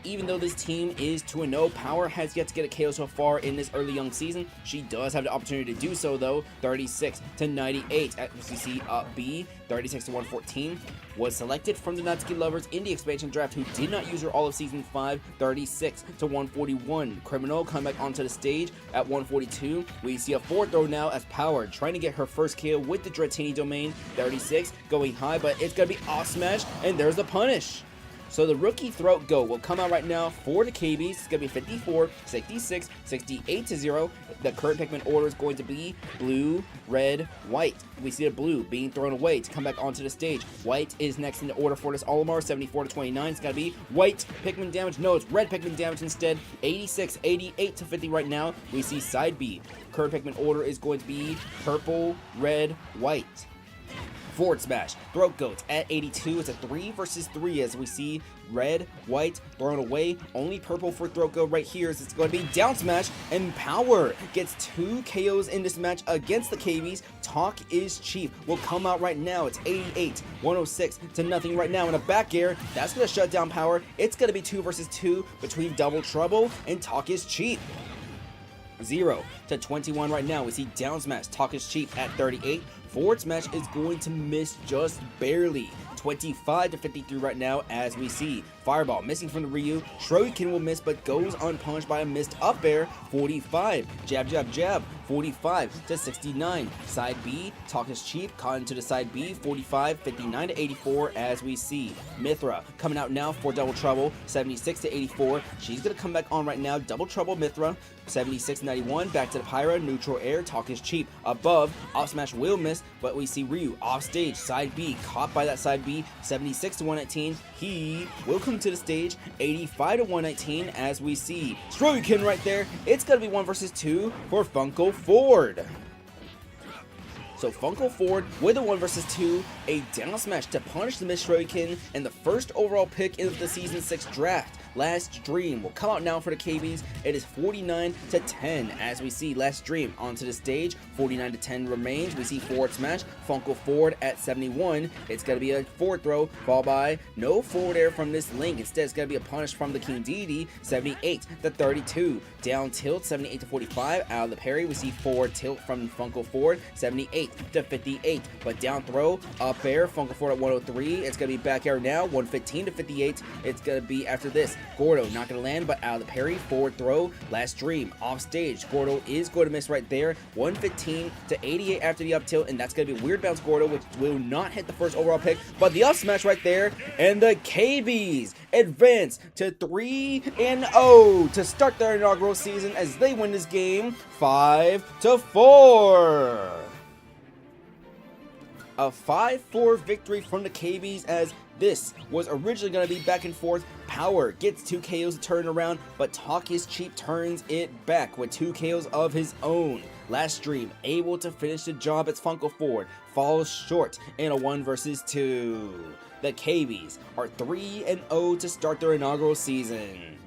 Even though this team is 2-0, Power has yet to get a KO so far in this early young season. She does have the opportunity to do so though. 36-98 at CC B. 36-114 was selected from the Natsuki lovers in the expansion draft who did not use her all of season 5. 36-141. Criminal coming back onto the stage at 142. We see a forward throw now as Power trying to get her first KO with the Dratini Domain. 36 going high, but it's gonna be off smash, and there's the punish. So the rookie Throat Goat will come out right now for the KBs. It's going to be 54, 66, 68-0. The current Pikmin order is going to be blue, red, white. We see the blue being thrown away to come back onto the stage. White is next in the order for this Olimar, 74-29. It's going to be white Pikmin damage. No, it's red Pikmin damage instead. 86, 88-50 right now. We see side B. Current Pikmin order is going to be purple, red, white. Forward smash, Throat Goat at 82. It's a 3 versus 3 as we see red, white, thrown away. Only purple for Throat Goat right here as it's going to be down smash, and Power gets 2 KOs in this match against the KBs. Talk is Cheap will come out right now. It's 88-106 right now in a back air. That's going to shut down Power. It's going to be 2 versus 2 between Double Trouble and Talk is Cheap. 0-21 right now. We see down smash, Talk is Cheap at 38. Forward smash is going to miss just barely. 25-53 right now as we see Fireball missing from the Ryu. Shuriken will miss but goes unpunished by a missed up air. 45. Jab, jab, jab. 45-69. Side B. Talk is Cheap caught into the side B. 45, 59-84 as we see Mythra coming out now for Double Trouble. 76-84. She's going to come back on right now. Double Trouble Mythra. 76-91. Back to the Pyra. Neutral air. Talk is Cheap above. Off smash will miss, but we see Ryu off stage. Side B caught by that side B. 76-119. He will come to the stage. 85-119 as we see Shuriken right there. It's going to be 1 versus 2 for Funko Ford. So Funko Ford with a 1 versus 2, a down smash to punish the missed Shuriken, and the first overall pick in the Season 6 draft. Last Dream will come out now for the KBs. It is 49-10 as we see Last Dream onto the stage. 49-10 remains. We see forward smash, Funko forward at 71. It's going to be a forward throw, followed by no forward air from this Link. Instead, it's going to be a punish from the King Deity. 78-32. Down tilt, 78-45. Out of the parry, we see forward tilt from Funko forward. 78-58. But down throw, up air, Funko forward at 103. It's going to be back air now, 115-58. It's going to be after this. Gordo not going to land, but out of the parry, forward throw, Last Dream off stage. Gordo is going to miss right there. 115-88 after the up tilt, and that's going to be weird bounce Gordo, which will not hit the first overall pick, but the up smash right there, and the KBs advance to 3-0 to start their inaugural season as they win this game 5-4. A 5-4 victory from the KBs as this was originally going to be back and forth. Power gets 2 KOs to turn around, but Talk is Cheap turns it back with 2 KOs of his own. Last Dream able to finish the job as Funko forward, falls short in a 1 versus 2. The KBs are 3-0 to start their inaugural season.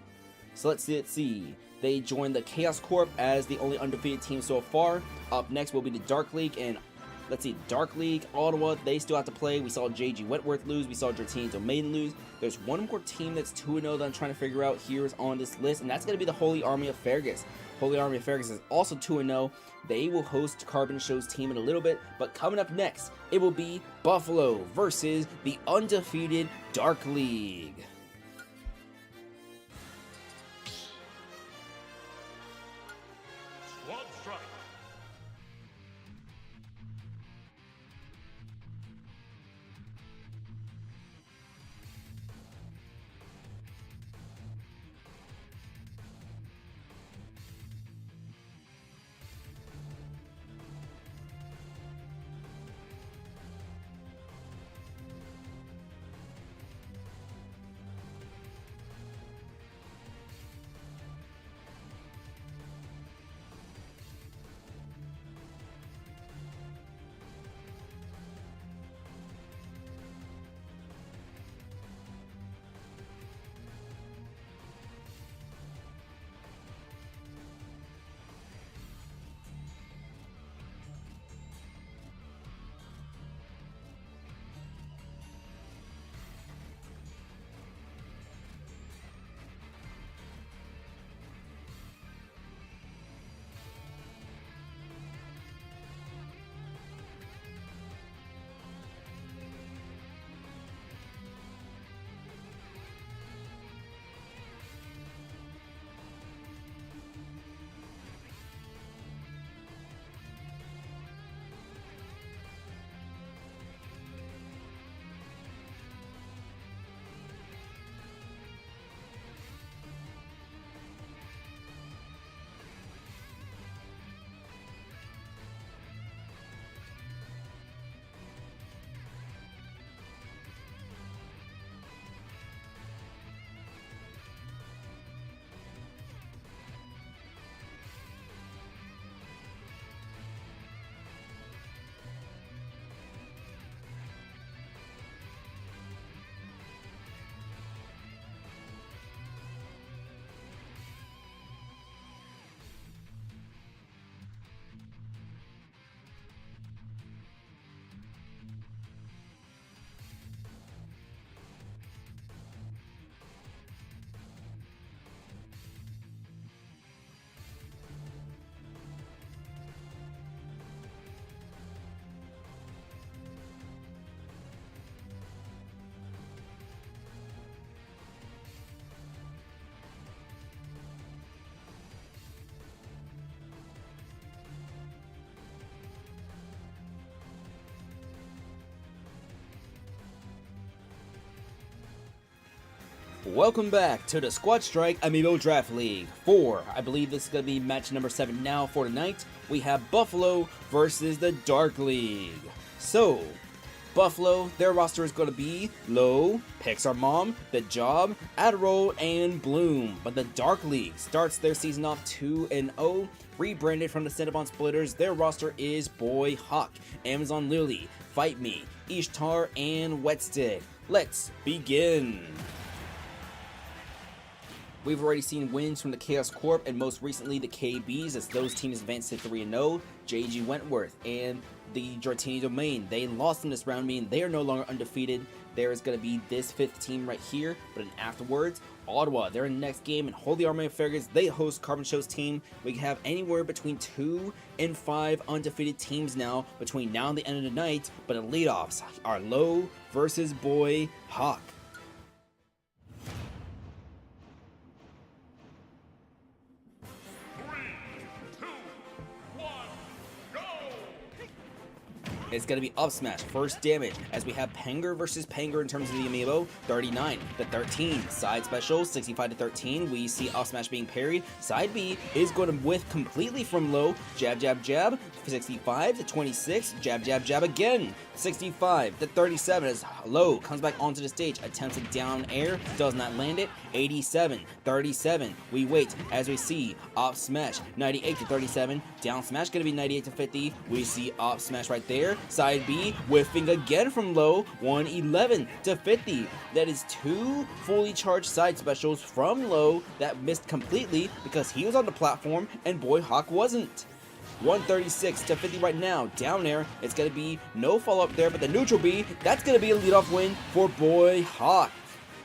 So let's see. They joined the Chaos Corp as the only undefeated team so far. Up next will be the Dark League, and let's see, Dark League, Ottawa, they still have to play. We saw JG Wentworth lose. We saw Dratini Domain lose. There's one more team that's 2-0 that I'm trying to figure out here is on this list, and that's going to be the Holy Army of Fergus. Holy Army of Fergus is also 2-0. They will host Carbon Show's team in a little bit, but coming up next, it will be Buffalo versus the undefeated Dark League. Welcome back to the Squad Strike Amiibo Draft League 4. I believe this is going to be match number 7 now for tonight. We have Buffalo versus the Dark League. So, Buffalo, their roster is going to be Low, Pixar Mom, The Job, Adderall, and Bloom. But the Dark League starts their season off 2-0. Rebranded from the Cinnabon Splitters, their roster is Boy Hawk, Amazon Lily, Fight Me, Ishtar, and Wetstick. Let's begin. We've already seen wins from the Chaos Corp and most recently the KBs as those teams advanced to 3-0. JG Wentworth and the Dratini Domain, they lost in this round, meaning they are no longer undefeated. There is going to be this 5th team right here, but then afterwards, Ottawa, they're in the next game, and Holy Army of Fergus, they host Carbon Show's team. We can have anywhere between 2 and 5 undefeated teams now between now and the end of the night, but the leadoffs are Low versus Boy Hawk. It's going to be up smash, first damage, as we have Penger versus Penger in terms of the Amiibo, 39-13. Side special, 65-13. We see up smash being parried. Side B is going to whiff completely from Low. Jab, jab, jab, 65-26. Jab, jab, jab again. 65-37 as Low comes back onto the stage, attempts a down air, does not land it. 87-37. We wait as we see up smash, 98-37. Down smash going to be 98-50. We see up smash right there. Side B whiffing again from Low, 111-50. That is 2 fully charged side specials from Low that missed completely because he was on the platform and Boy Hawk wasn't. 136-50 right now. Down air, it's going to be no follow-up there, but the neutral B, that's going to be a leadoff win for Boy Hawk.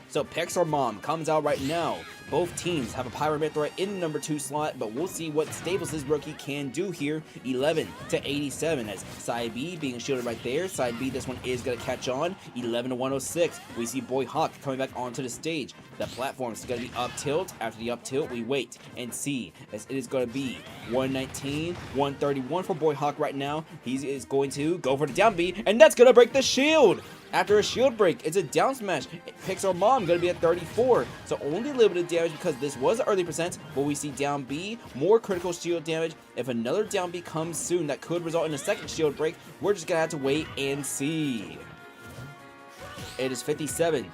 So Pixar Mom comes out right now. Both teams have a Pyramithra in the number 2 slot, but we'll see what Stables' rookie can do here. 11-87 as Side B being shielded right there. Side B, this one is going to catch on. 11-106. We see Boy Hawk coming back onto the stage. The platform is going to be up tilt. After the up tilt, we wait and see as it is going to be 119-131 for Boy Hawk right now. He is going to go for the down B, and that's going to break the shield. After a shield break, it's a down smash. Pixar Mom going to be at 34. So only limited damage because this was an early percent, but we see down B, more critical shield damage. If another down B comes soon, that could result in a second shield break. We're just going to have to wait and see. It is 57-61,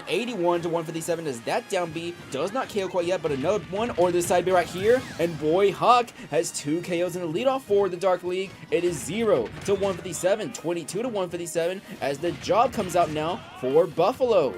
81-157 as that down B does not KO quite yet, but another one, or this side B right here, and Boy Hawk has 2 KOs in the leadoff for the Dark League. It is 0-157, 22-157 as the job comes out now for Buffalo.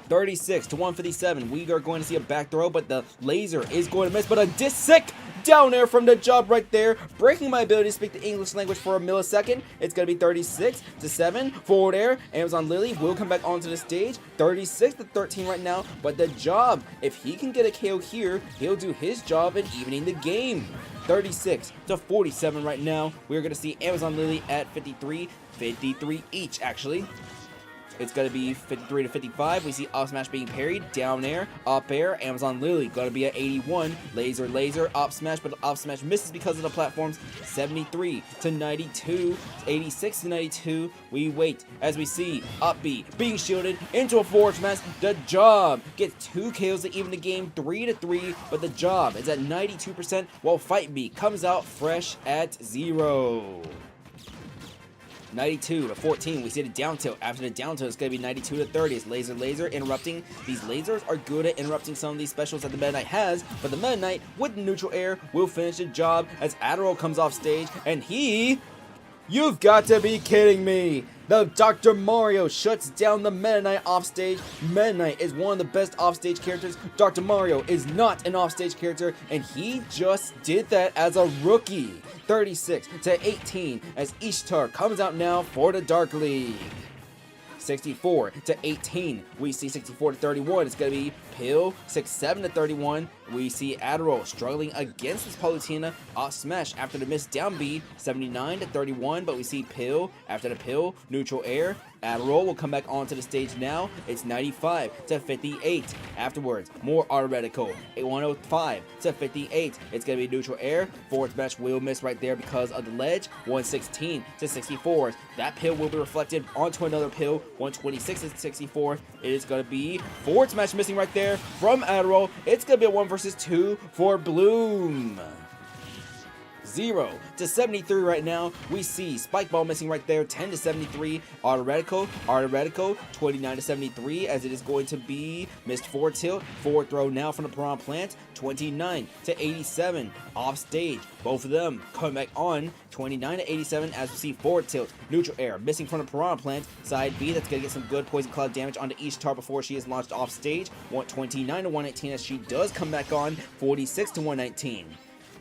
36-157, we are going to see a back throw, but the laser is going to miss, but a sick down air from the job right there, breaking my ability to speak the English language for a millisecond. It's going to be 36-7, forward air. Amazon Lily will come back onto the stage, 36-13 right now, but the job, if he can get a KO here, he'll do his job in evening the game. 36-47 right now. We're going to see Amazon Lily at 53 each actually. It's going to be 53-55. We see up smash being parried. Down air, up air. Amazon Lily going to be at 81. Laser, up smash, but up smash misses because of the platforms. 73-92. 86-92. We wait as we see up B being shielded into a forward smash. The job gets 2 KOs to even the game, 3-3, but the job is at 92%, while Fight B comes out fresh at 0. 92-14, we see the down tilt. After the down tilt, it's going to be 92-30. It's laser interrupting. These lasers are good at interrupting some of these specials that the Meta Knight has, but the Meta Knight with the neutral air will finish the job as Adderall comes off stage, and you've got to be kidding me. The Dr. Mario shuts down the Meta Knight offstage. Meta Knight is one of the best offstage characters. Dr. Mario is not an offstage character, and he just did that as a rookie. 36-18 as Ishtar comes out now for the Dark League. 64-18. We see 64-31. It's going to be Pill. 67-31. We see Adderall struggling against this Palutena. Off smash after the miss down B. 79-31. But we see Pill. After the Pill, neutral air. Adderall will come back onto the stage now. It's 95-58. Afterwards, more Autoretical. 105-58. It's going to be neutral air. Forward smash will miss right there because of the ledge. 116-64. That Pill will be reflected onto another Pill. 126-64. It is going to be forward smash missing right there from Adderall. It's going to be a 1 versus 2 for Bloom. to 73 right now. We see Spike Ball missing right there, 10 to 73. Autoretico, 29 to 73, as it is going to be missed forward tilt. Forward throw now from the Piranha Plant, 29 to 87. Off stage, both of them coming back on, 29 to 87, as we see forward tilt. Neutral air, missing from the Piranha Plant. Side B, that's going to get some good Poison Cloud damage onto Ishtar before she is launched off stage. 29 to 119 as she does come back on, 46 to 119.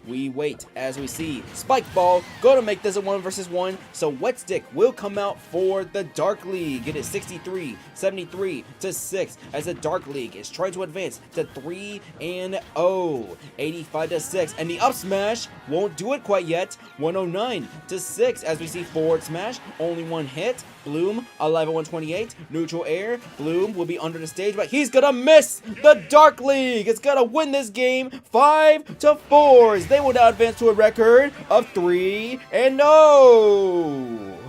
We wait as we see Spike Ball go to make this a 1 versus 1. So Wet Stick will come out for the Dark League. It is 73 to 6 as the Dark League is trying to advance to 3-0. 85 to 6, and the up smash won't do it quite yet. 109 to 6 as we see forward smash, only one hit. Bloom alive at 128. Neutral air. Bloom will be under the stage, but he's gonna miss. The Dark League is gonna win this game 5 to 4. They will now advance to a record of 3-0.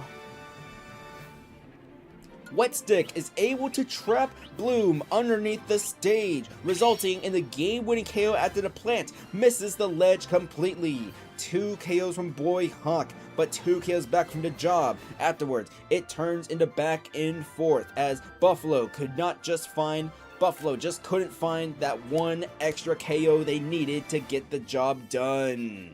Wet Stick is able to trap Bloom underneath the stage, resulting in the game-winning KO after the plant misses the ledge completely. 2 KOs from Boy Hawk, but 2 KOs back from the job. Afterwards, it turns into back and forth as Buffalo just couldn't find that one extra KO they needed to get the job done.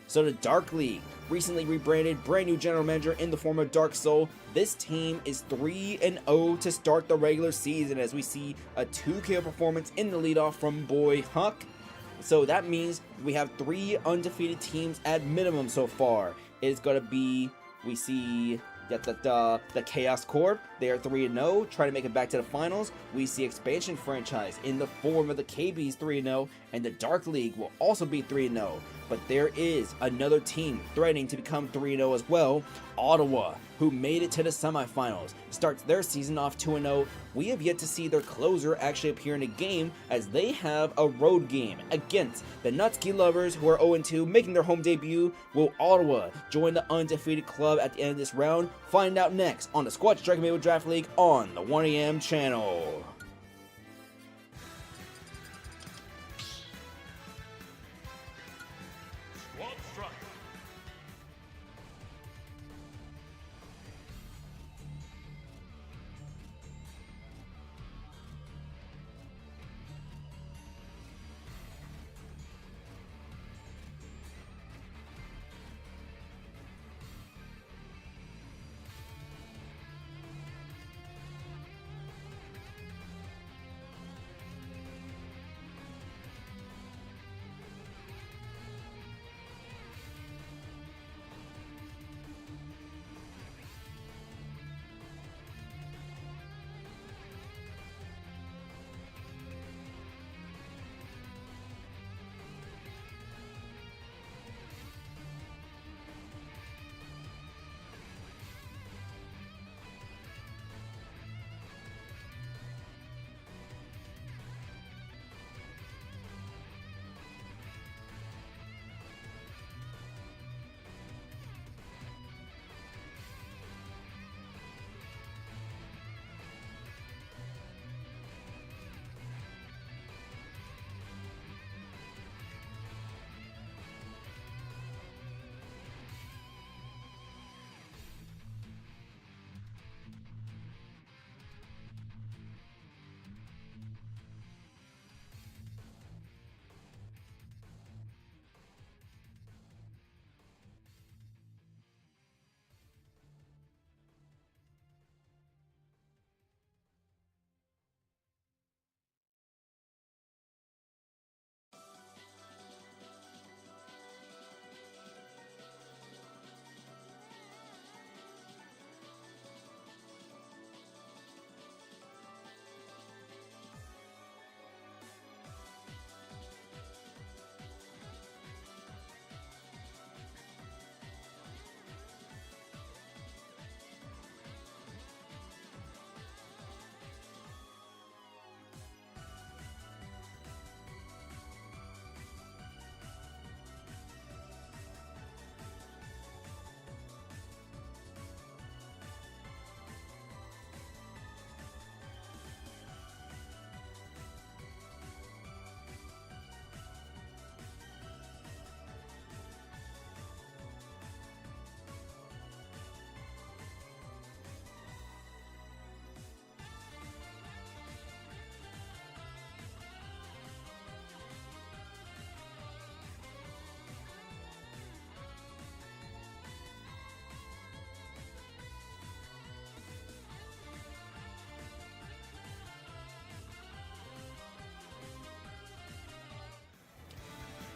So the Dark League, recently rebranded, brand new general manager in the form of Dark Soul. This team is 3-0 to start the regular season as we see a 2 KO performance in the leadoff from Boy Hawk. So that means we have 3 undefeated teams at minimum so far. It's going to be, we see the Chaos Corp, they are 3-0, trying to make it back to the finals. We see Expansion Franchise in the form of the KBs 3-0, and the Dark League will also be 3-0. But there is another team threatening to become 3-0 as well. Ottawa, who made it to the semifinals, starts their season off 2-0. We have yet to see their closer actually appear in a game, as they have a road game against the Nutski Lovers, who are 0-2, making their home debut. Will Ottawa join the undefeated club at the end of this round? Find out next on the Squad Strike Amiibo Draft League on the 1AM channel.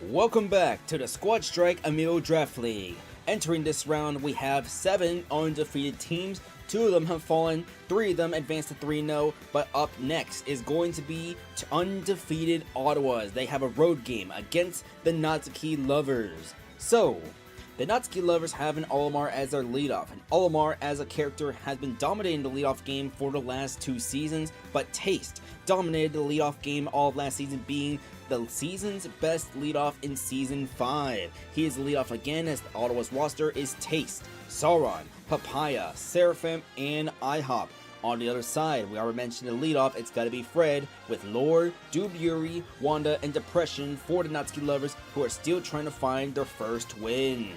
Welcome back to the Squad Strike Amiibo Draft League. Entering this round, we have 7 undefeated teams. 2 of them have fallen, 3 of them advanced to 3-0, but up next is going to be undefeated Ottawas. They have a road game against the Natsuki Lovers. So, the Natsuki Lovers have an Olimar as their leadoff, and Olimar as a character has been dominating the leadoff game for the last 2 seasons, but Taste dominated the leadoff game all of last season, being the season's best leadoff in Season 5. He is the leadoff again, as the Ottawa's roster is Taste, Sauron, Papaya, Seraphim, and IHOP. On the other side, we already mentioned the leadoff, it's gotta be Fred, with Lore, Yuri, Wanda, and Depression for the Natsuki Lovers, who are still trying to find their first win.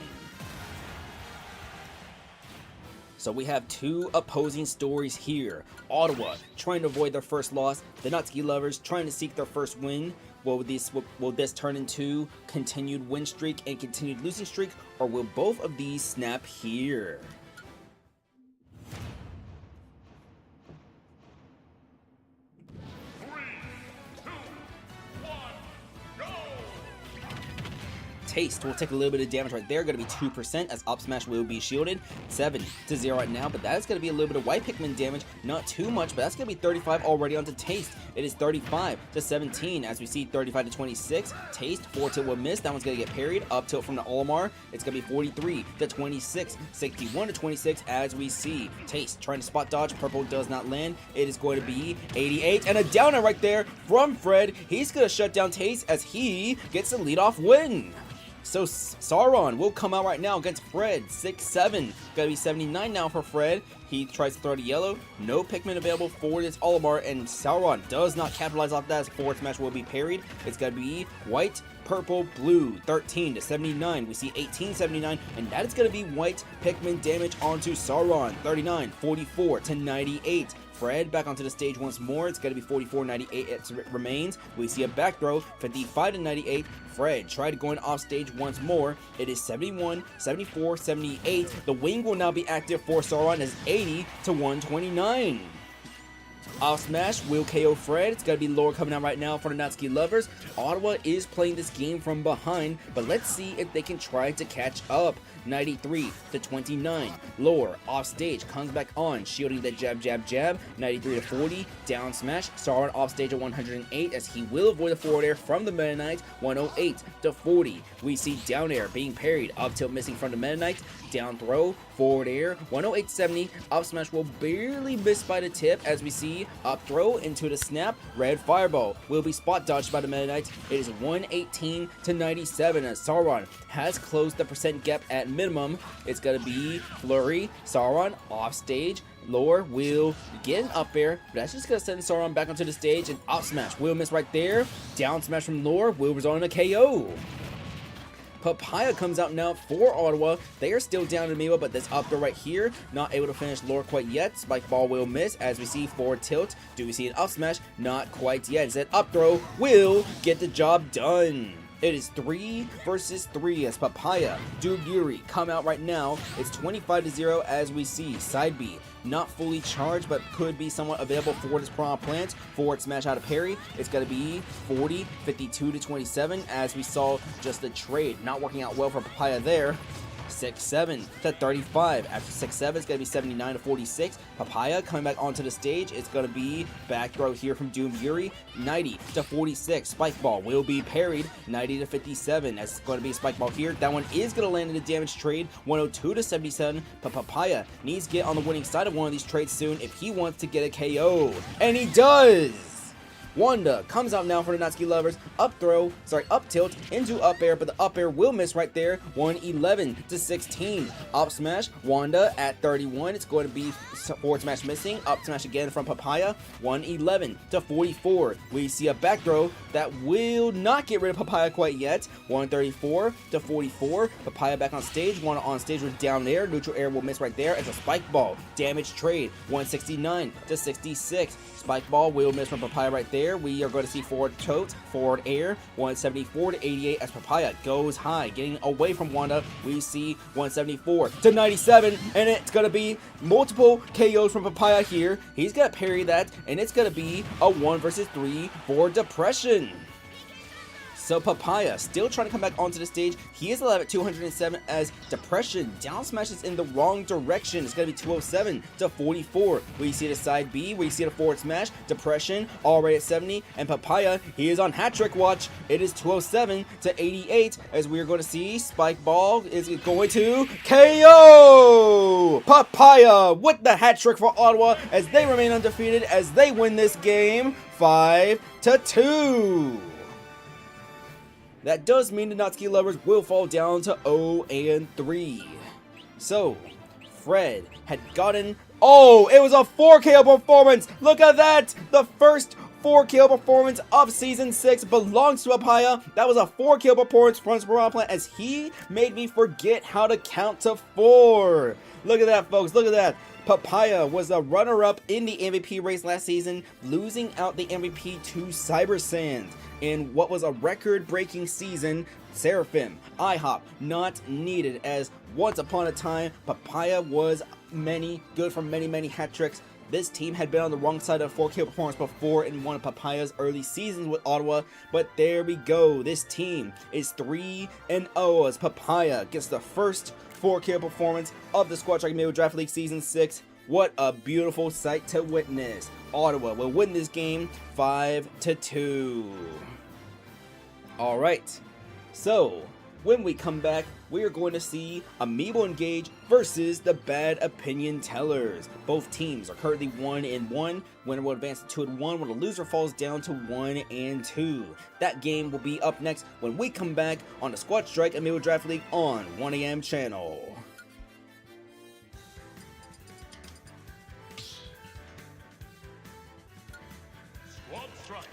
So we have 2 opposing stories here. Ottawa trying to avoid their first loss, the Natsuki Lovers trying to seek their first win. Will this turn into continued win streak and continued losing streak, or will both of these snap here? Taste will take a little bit of damage right there, going to be 2%, as Up Smash will be shielded. 7-0 right now, but that is going to be a little bit of white Pikmin damage, not too much, but that's going to be 35 already onto Taste. It is 35-17, as we see 35-26. Taste, 4 tilt will miss, that one's going to get parried. Up tilt from the Olimar, it's going to be 43-26, 61-26, as we see Taste trying to spot dodge, purple does not land. It is going to be 88, and a downer right there from Fred. He's going to shut down Taste as he gets the leadoff win. So Sauron will come out right now against Fred, 6-7. Gotta be 79 now for Fred. He tries to throw the yellow. No Pikmin available for this Olimar, and Sauron does not capitalize off that as forward smash will be parried. It's gotta be white, purple, blue, 13-79. We see 18-79, and that is gonna be white Pikmin damage onto Sauron, 39-44-98. Fred back onto the stage once more. It's going to be 44-98 it remains. We see a back throw, 55-98. Fred tried going off stage once more. It is 71-74-78. The wing will now be active for Sauron as 80-129. Off Smash will KO Fred. It's going to be Lore coming out right now for the Natsuki Lovers. Ottawa is playing this game from behind, but let's see if they can try to catch up. 93-29. Lore off stage comes back on, shielding the jab. 93-40. Down smash. Sauron off stage at 108 as he will avoid the forward air from the Meta Knight. 108-40. We see down air being parried. Up tilt missing from the Meta Knight. Down throw. Forward air. 108-70. Up smash will barely miss by the tip as we see up throw into the snap. Red fireball will be spot dodged by the Meta Knight. It is 118-97 as Sauron has closed the percent gap at minimum. It's gonna be Flurry. Sauron off stage. Lore will get an up air, but that's just gonna send Sauron back onto the stage, and up smash will miss right there. Down smash from Lore will result in a KO. Papaya comes out now for Ottawa. They are still down in Amiibo, but this up throw right here, not able to finish Lore quite yet. Spike ball will miss as we see forward tilt. Do we see an up smash? Not quite yet. Instead, up throw will get the job done. It is 3 versus 3 as Papaya, Yuri come out right now. It's 25-0 as we see side B not fully charged, but could be somewhat available for this Piranha Plant. Forward smash out of parry. It's going to be 40-52-27 as we saw just the trade not working out well for Papaya there. 6-7-35. After 6-7, it's going to be 79-46. Papaya coming back onto the stage. It's going to be back throw here from Yuri. 90-46. Spike ball will be parried. 90-57. That's going to be a spike ball here. That one is going to land in the damage trade. 102-77. But Papaya needs to get on the winning side of one of these trades soon if he wants to get a KO. And he does! Wanda comes out now for the Natsuki Lovers. Up tilt into up air, but the up air will miss right there. 111-16. Up smash, Wanda at 31. It's going to be forward smash missing. Up smash again from Papaya. 111-44. We see a back throw that will not get rid of Papaya quite yet. 134-44. Papaya back on stage. Wanda on stage with down air. Neutral air will miss right there. It's a spike ball. Damage trade. 169-66. Spike ball will miss from Papaya right there. We are going to see forward tote, forward air, 174-88 as Papaya goes high. Getting away from Wanda, we see 174-97, and it's going to be multiple KOs from Papaya here. He's going to parry that, and it's going to be a 1 versus 3 for Depression. So Papaya still trying to come back onto the stage. He is alive at 207 as Depression down smashes in the wrong direction. It's going to be 207 to 44. We see the side B, we see the forward smash. Depression already at 70, and Papaya, he is on hat trick watch. It is 207 to 88 as we are going to see Spike Ball is going to KO Papaya with the hat trick for Ottawa as they remain undefeated as they win this game 5-2. That does mean the Natsuki lovers will fall down to 0-3. So, Fred had gotten... Oh, it was a 4KO performance! Look at that! The first 4KO performance of Season 6 belongs to Papaya. That was a 4KO performance from Spiral as he made me forget how to count to 4. Look at that, folks. Look at that. Papaya was the runner-up in the MVP race last season, losing out the MVP to Cyber Sand. In what was a record-breaking season, Seraphim, IHOP, not needed, as once upon a time, Papaya was good for many hat tricks. This team had been on the wrong side of 4K performance before in one of Papaya's early seasons with Ottawa, but there we go. This team is 3-0 as Papaya gets the first 4K performance of the Squad Strike Amiibo Draft League Season 6. What a beautiful sight to witness. Ottawa will win this game 5-2. Alright, so when we come back, we are going to see Amiibo Engage versus the Bad Opinion Tellers. Both teams are currently 1-1. Winner will advance to 2-1 when the loser falls down to 1-2. That game will be up next when we come back on the Squad Strike Amiibo Draft League on 1AM channel. Squad Strike.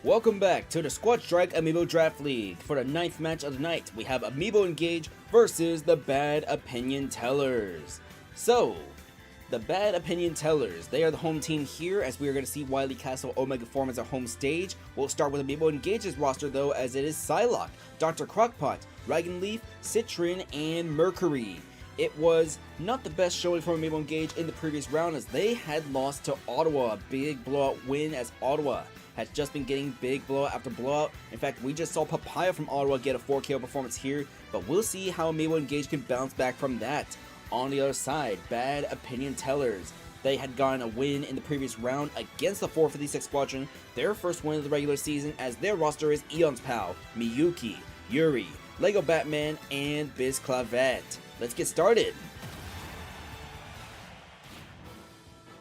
Welcome back to the Squad Strike Amiibo Draft League. For the 9th match of the night, we have Amiibo Engage versus the Bad Opinion Tellers. So, the Bad Opinion Tellers, they are the home team here as we are going to see Wily Castle Omega form as our home stage. We'll start with Amiibo Engage's roster though, as it is Psylocke, Dr. Crockpot, Dragon Leaf, Citron, and Mercury. It was not the best showing from Amiibo Engage in the previous round, as they had lost to Ottawa. A big blowout win, as Ottawa has just been getting big blowout after blowout. In fact, we just saw Papaya from Ottawa get a 4KO performance here, but we'll see how Amiibo Engage can bounce back from that. On the other side, Bad Opinion Tellers. They had gotten a win in the previous round against the 456 Squadron, their first win of the regular season, as their roster is Eon's Pal, Miyuki, Yuri, Lego Batman, and Biz Clavette. Let's get started.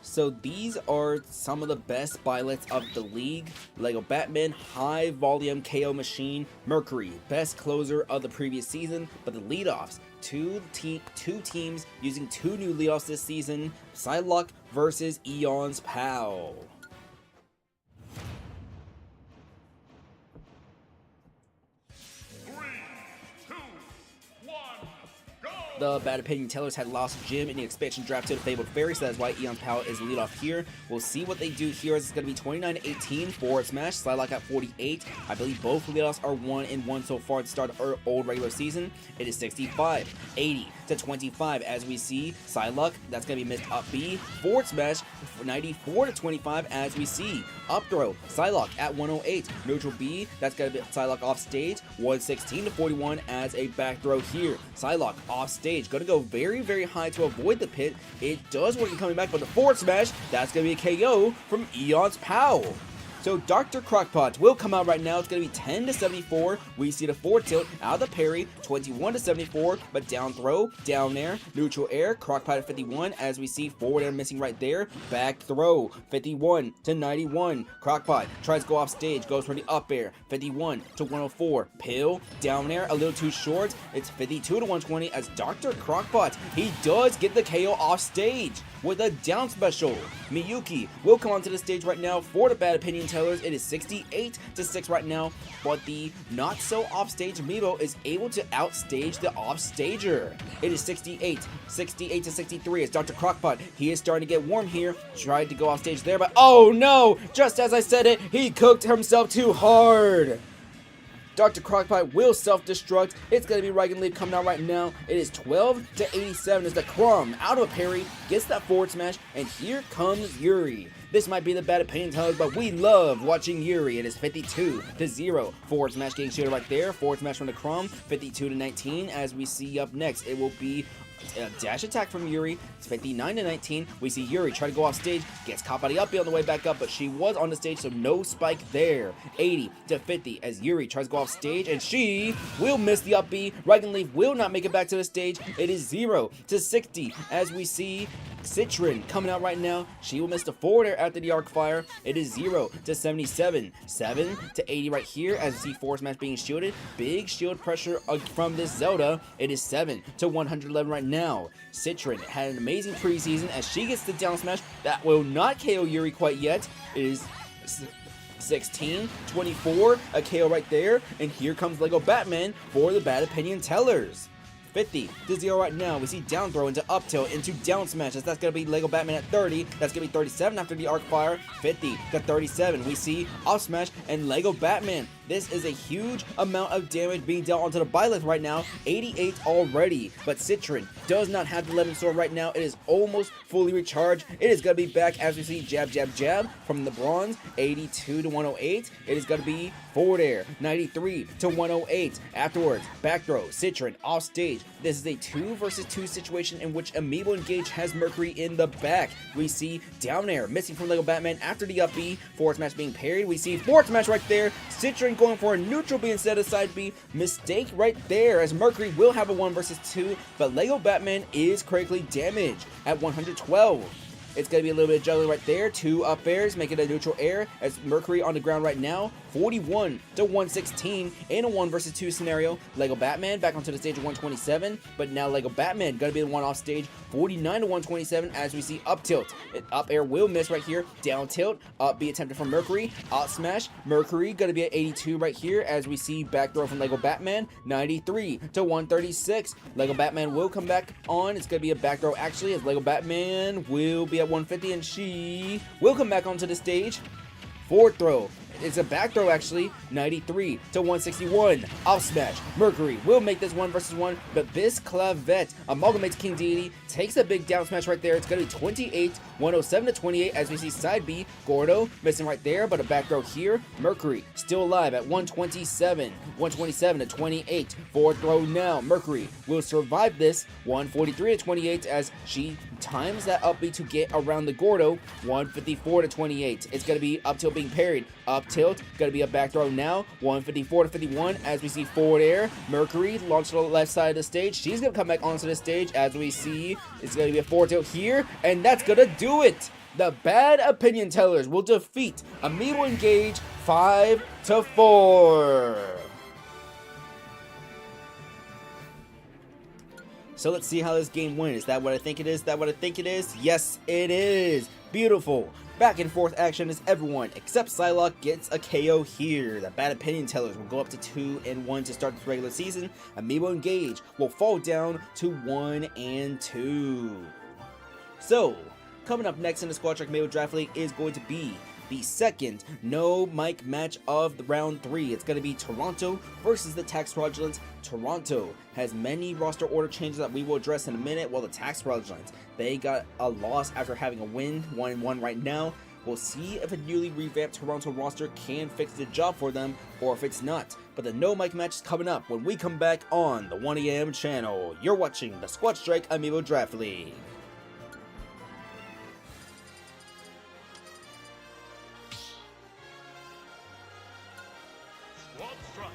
So these are some of the best bylets of the league. Lego Batman, high volume KO machine. Mercury, best closer of the previous season. But the leadoffs, two teams using two new leadoffs this season. Psylocke versus Eon's Pal. The Bad Opinion Tellers had lost Jim in the expansion draft to the Fabled Fairy, so that's why Eon's Pal is lead off here. We'll see what they do here, as it's going to be 29-18 forward smash, Psylocke at 48. I believe both leadoffs are 1-1 so far to start our old regular season. It is 65-80 to 25 as we see Psylocke, that's going to be missed up B. Forward smash, 94 to 25 as we see. Up throw, Psylocke at 108. Neutral B, that's going to be Psylocke off stage, 116 to 41 as a back throw here. Psylocke off stage. Going to go very, very high to avoid the pit. It does work in coming back, but the forward smash, that's going to be a KO from Eon's Pal. So Dr. Crockpot will come out right now. It's going to be 10 to 74. We see the forward tilt out of the parry, 21 to 74, but down throw, down air, neutral air, Crockpot at 51 as we see forward air missing right there. Back throw, 51 to 91. Crockpot tries to go off stage, goes for the up air, 51 to 104. Pill, down air, a little too short. It's 52 to 120 as Dr. Crockpot, he does get the KO off stage with a down special. Miyuki will come onto the stage right now for the Bad Opinion Tellers. It is 68 to 6 right now, but the not so offstage Amiibo is able to outstage the offstager. It is 68 to 63 as Dr. Crockpot, he is starting to get warm here. Tried to go off stage there, but oh no! Just as I said it, he cooked himself too hard. Dr. Crockpot will self-destruct. It's going to be Reigen Leaf coming out right now. It is 12 to 87 as the Crumb out of a parry gets that forward smash, and here comes Yuri. This might be the Bad Opinion Tellers, but we love watching Yuri. It is 52 to 0. Forward smash getting shooter right there. Forward smash from the Crumb, 52 to 19. As we see up next, it will be a dash attack from Yuri. It's 59 to 19. We see Yuri try to go off stage, gets caught by the up B on the way back up, but she was on the stage, so no spike there. 80 to 50 as Yuri tries to go off stage, and she will miss the up B. Reigen Leaf will not make it back to the stage. It is 0 to 60 as we see Citron coming out right now. She will miss the forward air after the arc fire. It is 0 to 77. 7 to 80 right here as we see forward smash being shielded. Big shield pressure from this Zelda. It is 7 to 111 right now. Citron had an amazing preseason as she gets the down smash. That will not KO Yuri quite yet. It is 16, 24, a KO right there. And here comes Lego Batman for the Bad Opinion Tellers. 50 to 0 right now. We see down throw into up tilt into down smash. That's going to be Lego Batman at 30. That's going to be 37 after the arc fire. 50 to 37. We see off smash and Lego Batman. This is a huge amount of damage being dealt onto the Byleth right now. 88 already. But Citron does not have the Lemon Sword right now. It is almost fully recharged. It is going to be back as we see jab, jab, jab from the bronze. 82 to 108. It is going to be forward air. 93 to 108. Afterwards, back throw. Citron off stage. This is a 2 versus 2 situation in which Amiibo Engage has Mercury in the back. We see down air missing from Lego Batman after the up B. Forward smash being parried. We see forward smash right there. Citron going for a neutral B instead of side B. Mistake right there as Mercury will have a 1 versus 2, but Lego Batman is critically damaged at 112. It's going to be a little bit of juggling right there. 2 up airs, make it a neutral air as Mercury on the ground right now. 41 to 116 in a 1 versus 2 scenario. Lego Batman back onto the stage at 127, but now Lego Batman going to be the one off stage. 49 to 127 as we see up tilt. Up air will miss right here. Down tilt, up B attempted from Mercury. Out smash, Mercury going to be at 82 right here as we see back throw from Lego Batman. 93 to 136. Lego Batman will come back on. It's going to be a back throw actually as Lego Batman will be at 150 and she will come back onto the stage. Forward throw. it's a back throw actually. 93 to 161. Off smash. Mercury will make this 1-versus-1, but this Clavette amalgamates King Deity, takes a big down smash right there. It's going to be 28, 107 to 28 as we see side B. Gordo missing right there, but a back throw here. Mercury still alive at 127. 127 to 28. Forward throw now. Mercury will survive this. 143 to 28 as she times that up B to get around the Gordo. 154 to 28. It's going to be up tilt being parried. Up tilt, going to be a back throw now. 154 to 51 as we see forward air. Mercury launched to the left side of the stage. She's going to come back onto the stage as we see it's going to be a forward tilt here, and that's going to do it. The Bad Opinion Tellers will defeat Amiibo Engage 5-4. So let's see how this game went. Is that what I think it is? Is that what I think it is? Yes, it is. Beautiful. Back and forth action as everyone except Psylocke gets a KO here. The Bad Opinion Tellers will go up to 2-1 to start this regular season. Amiibo Engage will fall down to 1-2. So, coming up next in the Squad Strike Amiibo Draft League is going to be the second no mic match of the round 3. It's going to be Toronto versus the Tax Fraudulence. Toronto has many roster order changes that we will address in a minute, while the Tax Fraudulence, they got a loss after having a win, 1-1 right now. We'll see if a newly revamped Toronto roster can fix the job for them or if it's not. But the no mic match is coming up when we come back on the 1 AM channel. You're watching the Squad Strike Amiibo Draft League. Squad strike.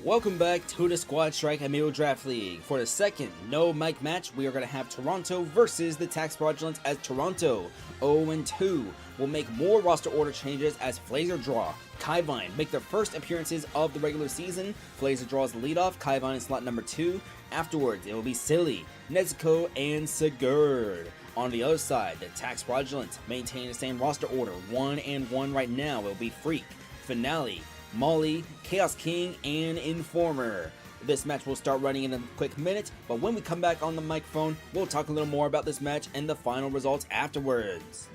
Welcome back to the Squad Strike Amiibo Draft League. For the second no mic match, we are going to have Toronto versus the Tax Fraudulence, as Toronto 0-2 will make more roster order changes as Flazer Draw, Kaivine make their first appearances of the regular season. Flazer draws the leadoff, Kaivine in slot number 2. Afterwards, it will be Silly, Nezuko, and Sigurd. On the other side, the Tax Fraudulence maintain the same roster order, 1-1 right now. It will be Freak, Finale, Molly, Chaos King, and Informer. This match will start running in a quick minute, but when we come back on the microphone, we'll talk a little more about this match and the final results afterwards.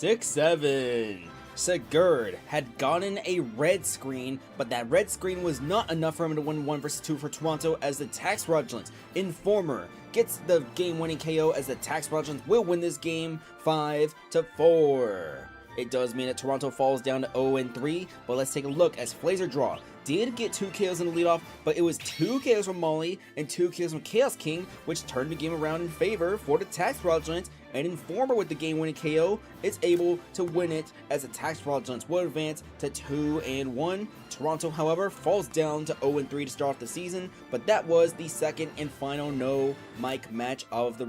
6-7. Sigurd had gotten a red screen, but that red screen was not enough for him to win 1 vs 2 for Toronto, as the Tax Fraudulence Informer gets the game-winning KO, as the Tax Fraudulence will win this game 5-4. It does mean that Toronto falls down to 0-3, but let's take a look, as Flazer Draw did get 2 KOs in the leadoff, but it was 2 KOs from Molly and 2 KOs from Chaos King, which turned the game around in favor for the Tax Fraudulence, and Informer with the game-winning KO is able to win it, as the Tax Fraudulence will advance to 2-1. Toronto, however, falls down to 0-3 to start off the season, but that was the second and final no mic match of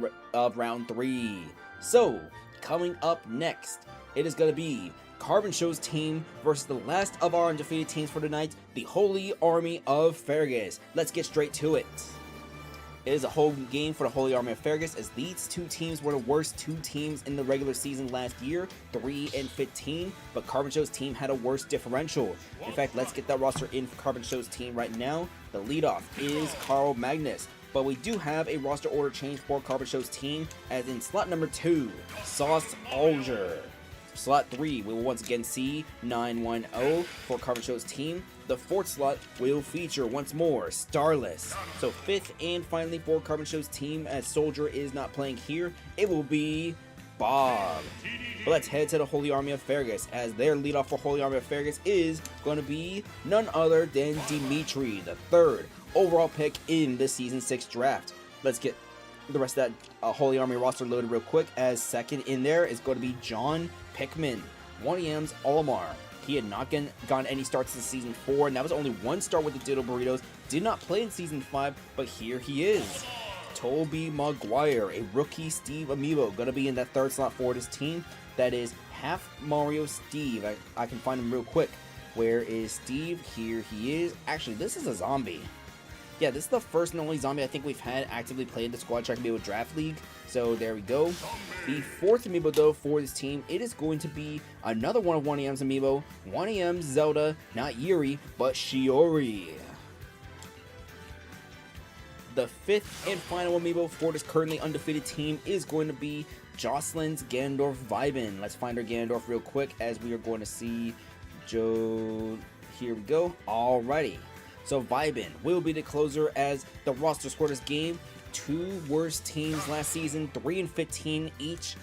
round 3. So, coming up next, it is going to be Carbon Show's team versus the last of our undefeated teams for tonight, the Holy Army of Fergus. Let's get straight to it. It is a home game for the Holy Army of Fergus, as these 2 teams were the worst 2 teams in the regular season last year, 3-15, but Carbon Show's team had a worse differential. In fact, let's get that roster in for Carbon Show's team right now. The leadoff is Carl Magnus, but we do have a roster order change for Carbon Show's team, as in slot number 2, Sauce Alger. Slot 3, we will once again see 910 for Carbon Show's team. The 4th slot will feature once more Starless. So 5th and finally for Carbon Show's team, as Soldier is not playing here, it will be Bob. But let's head to the Holy Army of Fergus, as their leadoff for Holy Army of Fergus is going to be none other than Dimitri, the 3rd overall pick in the Season 6 draft. Let's get the rest of that Holy Army roster loaded real quick, as second in there is going to be John Pickman, 1EM's Olimar. He had not gotten any starts in Season 4, and that was only 1 start with the Diddle Burritos. Did not play in Season 5, but here he is. Toby Maguire, a rookie Steve Amiibo, going to be in that 3rd slot for this team. That is half Mario Steve. I can find him real quick. Where is Steve? Here he is. Actually, this is a zombie. Yeah, this is the first and only zombie I think we've had actively played the Squad Track Amiibo Draft League. So there we go. The 4th Amiibo though for this team, it is going to be another one of 1EM's Amiibo. 1EM's Zelda, not Yuri, but Shiori. The 5th and final Amiibo for this currently undefeated team is going to be Jocelyn's Ganondorf Vibin. Let's find our Ganondorf real quick, as we are going to see Joe. Here we go. Alrighty. So Vibin will be the closer, as the roster scored this game. 2 worst teams last season, 3-15 each.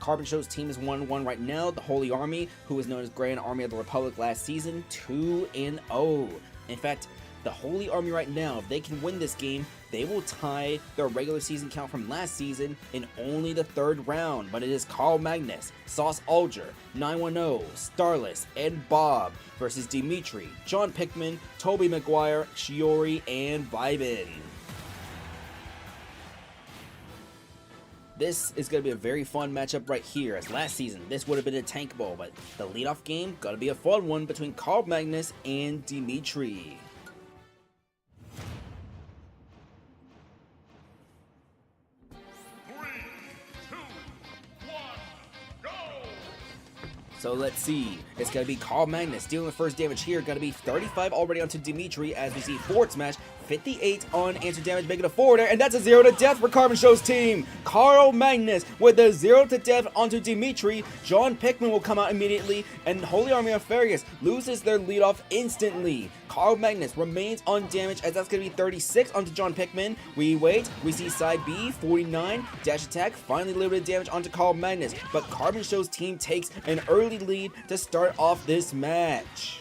Carbon Show's team is 1-1 right now. The Holy Army, who was known as Grand Army of the Republic last season, 2-0. In fact, the Holy Army right now, if they can win this game, they will tie their regular season count from last season in only the 3rd round. But it is Carl Magnus, Sauce Alger, 910, Starless, and Bob versus Dimitri, John Pickman, Toby Maguire, Shiori, and Vibin. This is going to be a very fun matchup right here, as last season this would have been a tank bowl, but the leadoff game going to be a fun one between Carl Magnus and Dimitri. So let's see. It's going to be Carl Magnus dealing the first damage here. Going to be 35 already onto Dimitri, as we see forward smash. 58 on answer damage, making a forward air, and that's a 0 to death for Carbon Show's team. Carl Magnus with the 0 to death onto Dimitri. John Pickman will come out immediately, and Holy Army of Fergus loses their leadoff instantly. Carl Magnus remains undamaged, as that's going to be 36 onto John Pickman. We wait. We see side B, 49. Dash attack, finally limited damage onto Carl Magnus, but Carbon Show's team takes an early lead to start off this match.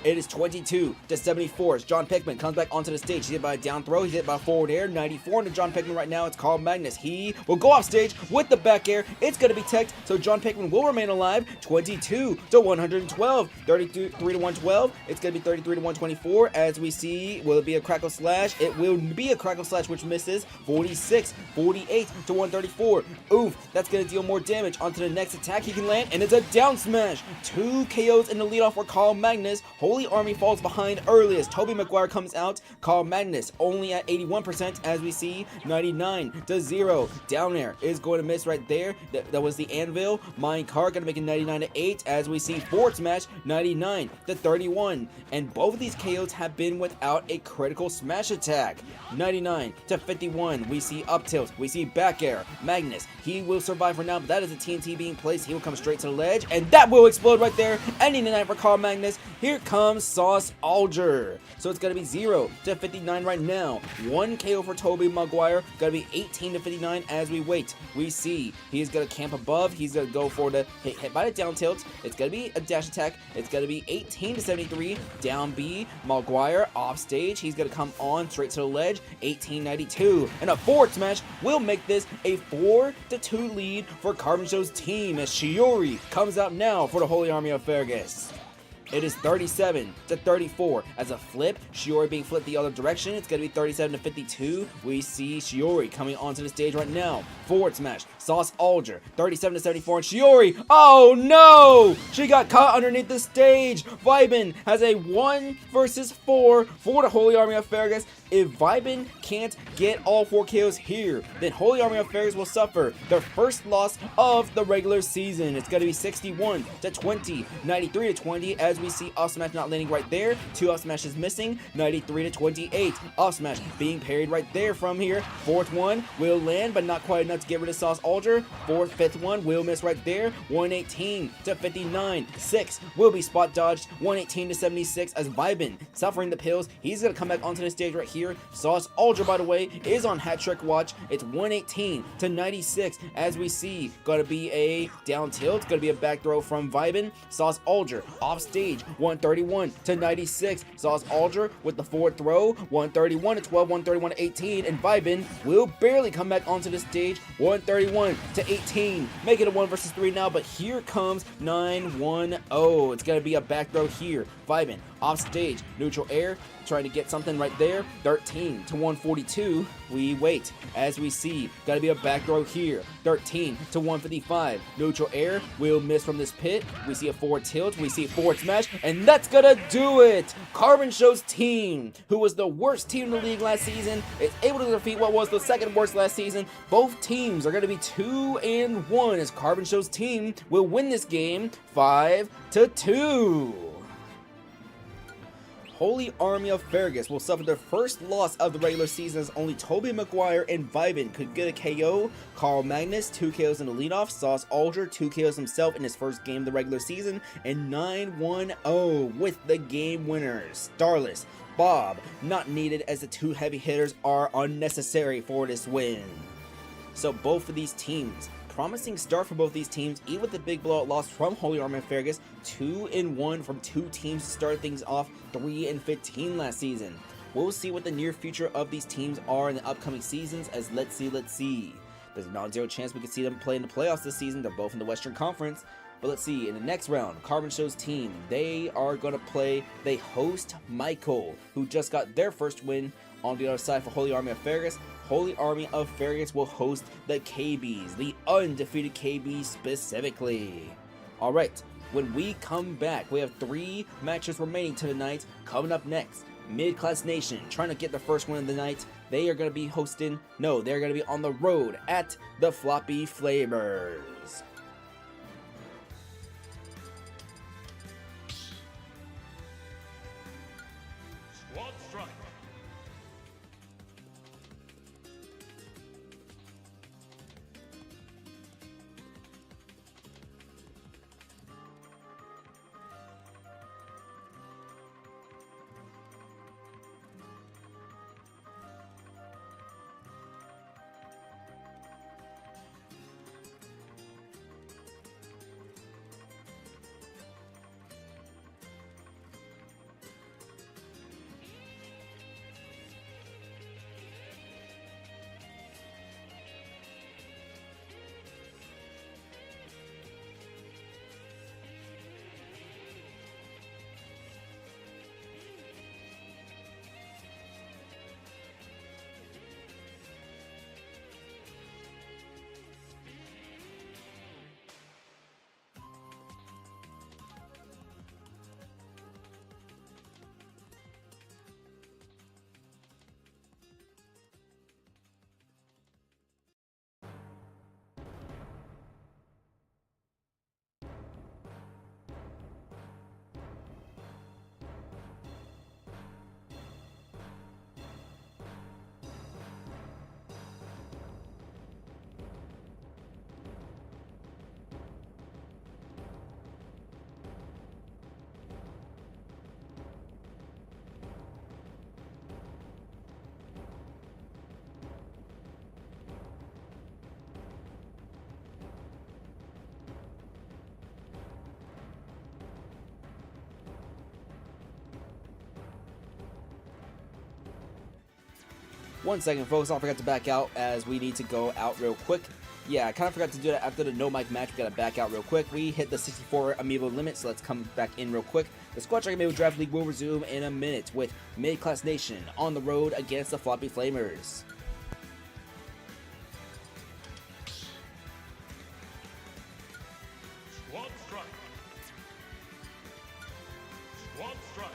It is 22 to 74 as John Pickman comes back onto the stage. He's hit by a down throw. He's hit by a forward air. 94 into John Pickman right now. It's Carl Magnus. He will go off stage with the back air. It's going to be teched, so John Pickman will remain alive. 22 to 112. 33 to 112. It's going to be 33 to 124 as we see. Will it be a crackle slash? It will be a crackle slash, which misses. 46, 48 to 134. Oof, that's going to deal more damage onto the next attack he can land, and it's a down smash. 2 KOs in the leadoff for Carl Magnus. Holy Army falls behind early as Tobey Maguire comes out. Carl Magnus only at 81% as we see 99-0. Down air is going to miss right there. That was the anvil. Minecart gonna make it 99-8 as we see forward smash 99-31. And both of these KOs have been without a critical smash attack. 99-51. We see up tilt. We see back air. Magnus, he will survive for now, but that is a TNT being placed. He will come straight to the ledge, and that will explode right there. Ending the night for Carl Magnus. Here comes Sauce Alger. So it's gonna be 0-59 right now. 1 KO for Tobey Maguire. Gonna be 18-59 as we wait. We see he's gonna camp above. He's gonna go for the hit by the down tilt. It's gonna be a dash attack. It's gonna be 18-73. Down B. Maguire off stage. He's gonna come on straight to the ledge. 18-92. And a forward smash will make this a 4-2 lead for Carbon Show's team as Shiori comes out now for the Holy Army of Fergus. It is 37-34 as a flip. Shiori being flipped the other direction. It's going to be 37-52. We see Shiori coming onto the stage right now. Forward smash. Sauce Alger. 37-74 and Shiori. Oh no! She got caught underneath the stage. Vibin has a 1 versus 4 for the Holy Army of Fergus. If Vibin can't get all 4 KOs here, then Holy Army of Fergus will suffer their first loss of the regular season. It's going to be 61-20, 93-20 as we see up smash not landing right there. 2 up smashes missing. 93-28. Up smash being parried right there from here. 4th one will land, but not quite enough to get rid of Sauce Alger. 5th one will miss right there. 118-59. 6 will be spot dodged. 118-76 as Vibin suffering the pills. He's gonna come back onto the stage right here. Sauce Alger, by the way, is on hat trick watch. It's 118-96 as we see. Gonna be a down tilt. Gonna be a back throw from Vibin. Sauce Alger off stage. 131-96. Sauce Alger with the forward throw. 131-12, 131-18, and Vibin will barely come back onto the stage. 131-18. Make it a 1 versus 3 now, but here comes 9-1-0. It's gonna be a back throw here. Vibin off stage. Neutral air. Trying to get something right there. 13-142. We wait as we see. Gotta be a back throw here. 13-155. Neutral air will miss from this pit. We see a forward tilt. We see a forward smash. And that's gonna do it. Carbon Show's team, who was the worst team in the league last season, is able to defeat what was the second worst last season. Both teams are gonna be 2-1 as Carbon Show's team will win this game 5-2. Holy Army of Fergus will suffer their first loss of the regular season as only Tobey Maguire and Vibin could get a KO. Carl Magnus, 2 KOs in the leadoff. Sauce Alger, 2 KOs himself in his first game of the regular season. And 9-1-0 with the game winners. Starless, Bob, not needed as the 2 heavy hitters are unnecessary for this win. So both of these teams, promising start for both these teams, even with the big blowout loss from Holy Army of Fergus. 2-1 from 2 teams to start things off, 3-15 last season. We'll see what the near future of these teams are in the upcoming seasons as let's see. There's a non-zero chance we could see them play in the playoffs this season. They're both in the Western Conference. But let's see, in the next round, Carbon Show's team, they are going to play, they host Michael, who just got their first win on the other side for Holy Army of Fergus. Holy Army of Fergus will host the KBs, the undefeated KBs specifically. Alright, when we come back, we have 3 matches remaining to the night. Coming up next, Mid-Class Nation, trying to get the first win of the night. They are going to be hosting, no, they're going to be on the road at the Floppy Flavors. Squad strike. 1 second, folks. I forgot to back out as we need to go out real quick. Yeah, I kind of forgot to do that after the no mic match. We gotta back out real quick. We hit the 64 Amiibo limit, so let's come back in real quick. The Squad Strike Amiibo Draft League will resume in a minute with Mid-Class Nation on the road against the Floppy Flamers. Squad strike. Squad strike.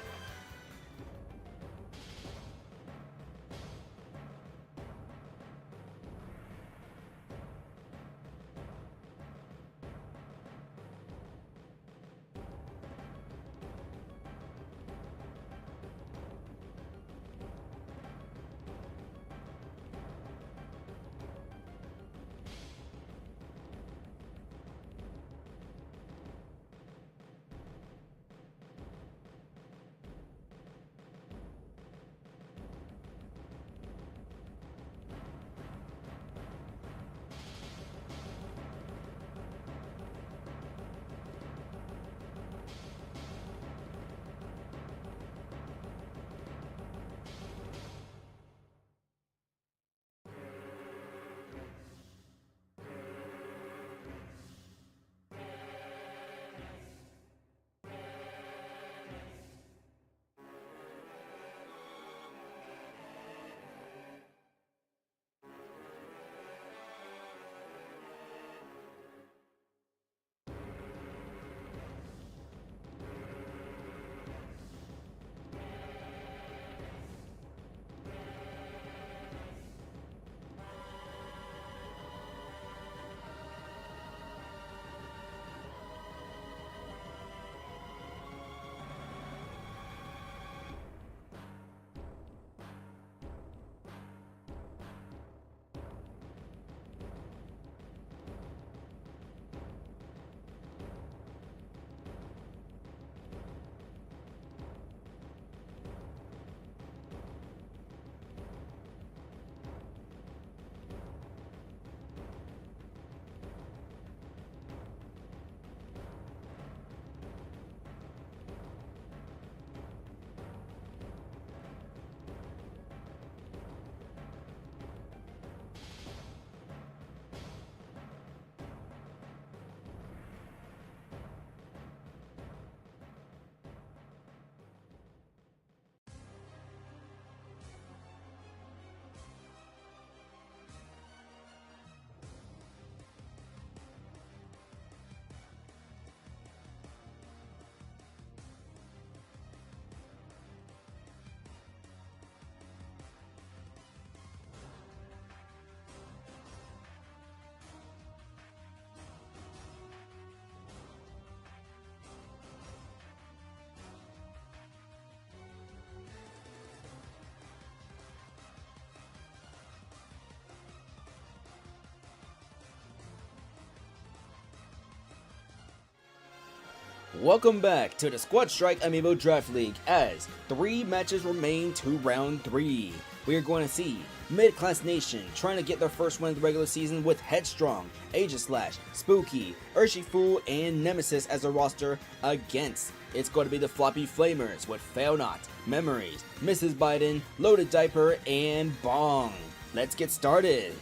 Welcome back to the Squad Strike Amiibo Draft League as 3 matches remain to round 3. We are going to see Mid-Class Nation trying to get their first win of the regular season with Headstrong, Aegislash, Spooky, Urshifu, and Nemesis as a roster against. It's going to be the Floppy Flamers with Failnaught, Memories, Mrs. Biden, Loaded Diaper, and Bong. Let's get started.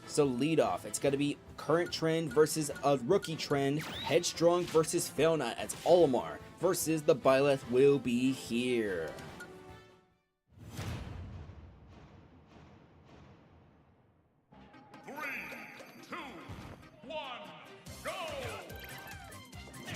So lead off, it's going to be current trend versus a rookie trend, Headstrong versus Failnaught as Olimar versus the Byleth will be here.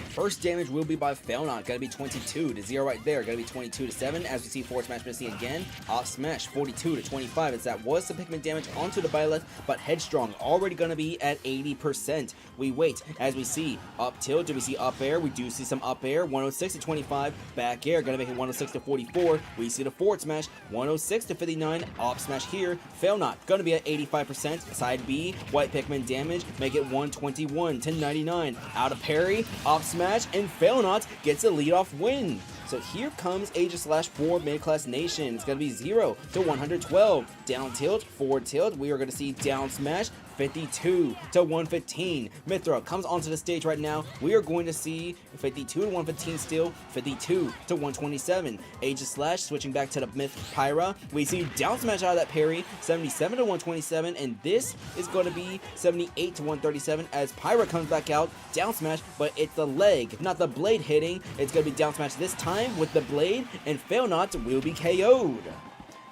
First damage will be by Failnaught, gotta be 22 to 0 right there, gotta be 22 to 7 as we see forward smash missing again, off smash 42 to 25 as that was some pigment damage onto the Byleth, but Headstrong already gonna be at 80%. We wait as we see up tilt, do we see up air? We do see some up air, 106 to 25, back air, gonna make it 106 to 44, we see the forward smash, 106 to 59, off smash here, Failnaught gonna be at 85%, side B, white pigment damage, make it 121 to 99, out of parry, off smash, and Failnaught gets a leadoff win. So here comes Aegislash for Mid-Class Nation. It's going to be 0 to 112. Down tilt, forward tilt. We are going to see down smash. 52 to 115. Mithra comes onto the stage right now. We are going to see 52 to 115 still, 52 to 127. Aegis Slash switching back to the Myth Pyra. We see down smash out of that parry, 77 to 127, and this is going to be 78 to 137 as Pyra comes back out, down smash, but it's the leg, not the blade hitting. It's going to be down smash this time with the blade, and Failnaught will be KO'd.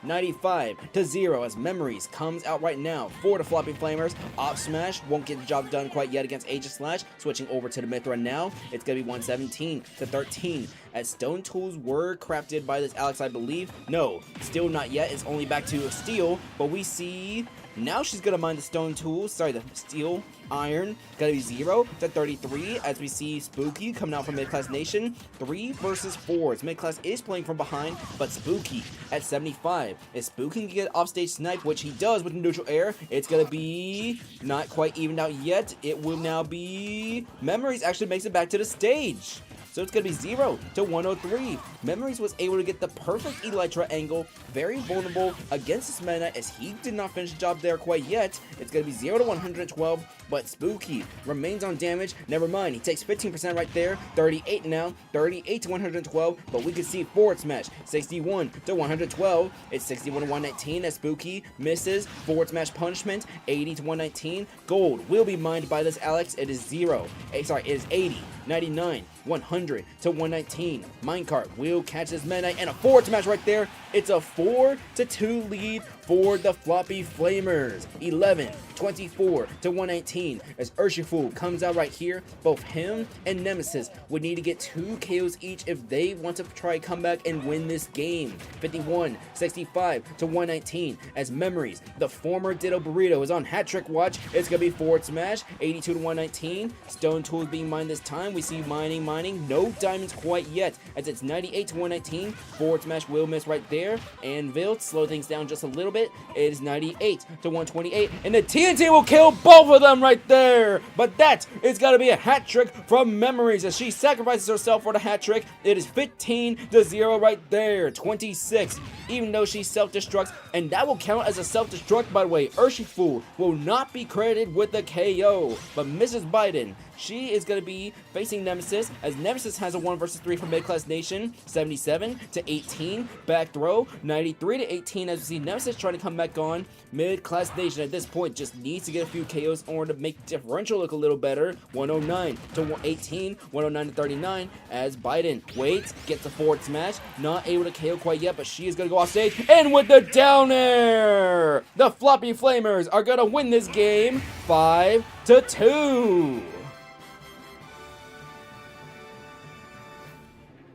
95 to 0 as Memories comes out right now for the Floppy Flamers. Op Smash won't get the job done quite yet against Aegis Slash. Switching over to the Mithra now. It's going to be 117 to 13 as Stone Tools were crafted by this Alex, I believe. No, still not yet. It's only back to Steel, but we see now she's going to mine the Stone Tools. Sorry, the Steel Iron. Going to be 0 to 33 as we see Spooky coming out from Mid-Class Nation. 3 versus 4. Mid-Class is playing from behind, but Spooky at 75. If Spooky can get offstage snipe, which he does with neutral air, it's going to be not quite evened out yet. It will now be Memories actually makes it back to the stage. So it's going to be 0 to 103. Memories was able to get the perfect Elytra angle. Very vulnerable against this Meta Knight as he did not finish the job there quite yet. It's going to be 0 to 112, but Spooky remains on damage. Never mind, he takes 15% right there. 38 now, 38 to 112, but we can see forward smash. 61 to 112. It's 61 to 119 as Spooky misses. Forward smash punishment. 80 to 119. Gold will be mined by this Alex. It is 0. Sorry, it is 80. 99, 100 to 119. Minecart will catch this Meta Knight and a forward smash right there. It's a 4 to 2 lead for the Floppy Flamers. 11, 24 to 119 as Urshifu comes out right here. Both him and Nemesis would need to get 2 KOs each if they want to try come back and win this game. 51, 65 to 119 as Memories, the former Ditto Burrito, is on hat trick watch. It's gonna be forward smash. 82 to 119. Stone Tools being mined this time. We see mining. No diamonds quite yet as it's 98 to 119. Forward smash will miss right there. Anvil slow things down just a little bit. It is 98 to 128, and the TNT will kill both of them right there. But that is got to be a hat trick from Memories as she sacrifices herself for the hat trick. It is 15 to 0 right there. 26, even though she self-destructs, and that will count as a self-destruct. By the way, Urshifu will not be credited with the KO, but Mrs. Biden, she is going to be facing Nemesis as Nemesis has a 1 versus 3 from Mid-Class Nation. 77 to 18. Back throw. 93 to 18 as we see Nemesis trying to come back on. Mid-Class Nation at this point just needs to get a few KOs in order to make differential look a little better. 109 to 18. 109 to 39 as Biden waits, gets a forward smash. Not able to KO quite yet, but she is going to go off stage. And with the down air, the Floppy Flamers are going to win this game 5 to 2.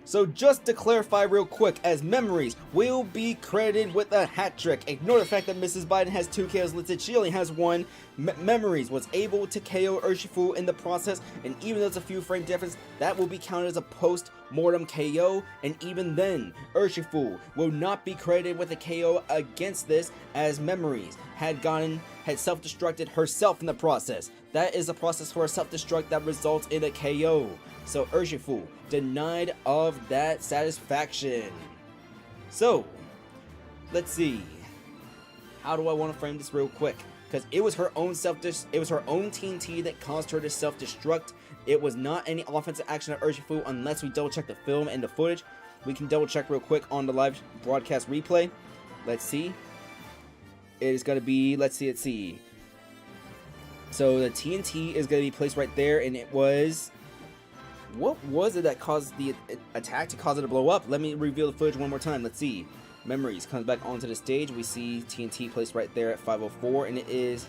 So just to clarify real quick, as Memories will be credited with a hat trick. Ignore the fact that Mrs. Biden has 2 KOs listed. She only has 1. Memories was able to KO Urshifu in the process, and even though it's a few frame difference, that will be counted as a post-mortem KO, and even then, Urshifu will not be credited with a KO against this as Memories had self-destructed herself in the process. That is a process for a self-destruct that results in a KO. So Urshifu denied of that satisfaction. So let's see. How do I want to frame this real quick? Because it was her own TNT that caused her to self-destruct. It was not any offensive action of Urshifu unless we double check the film and the footage. We can double check real quick on the live broadcast replay. Let's see. It is going to be, let's see. So the TNT is going to be placed right there, and it was, what was it that caused the attack to cause it to blow up? Let me reveal the footage one more time. Let's see. Memories comes back onto the stage. We see TNT placed right there at 504, and it is,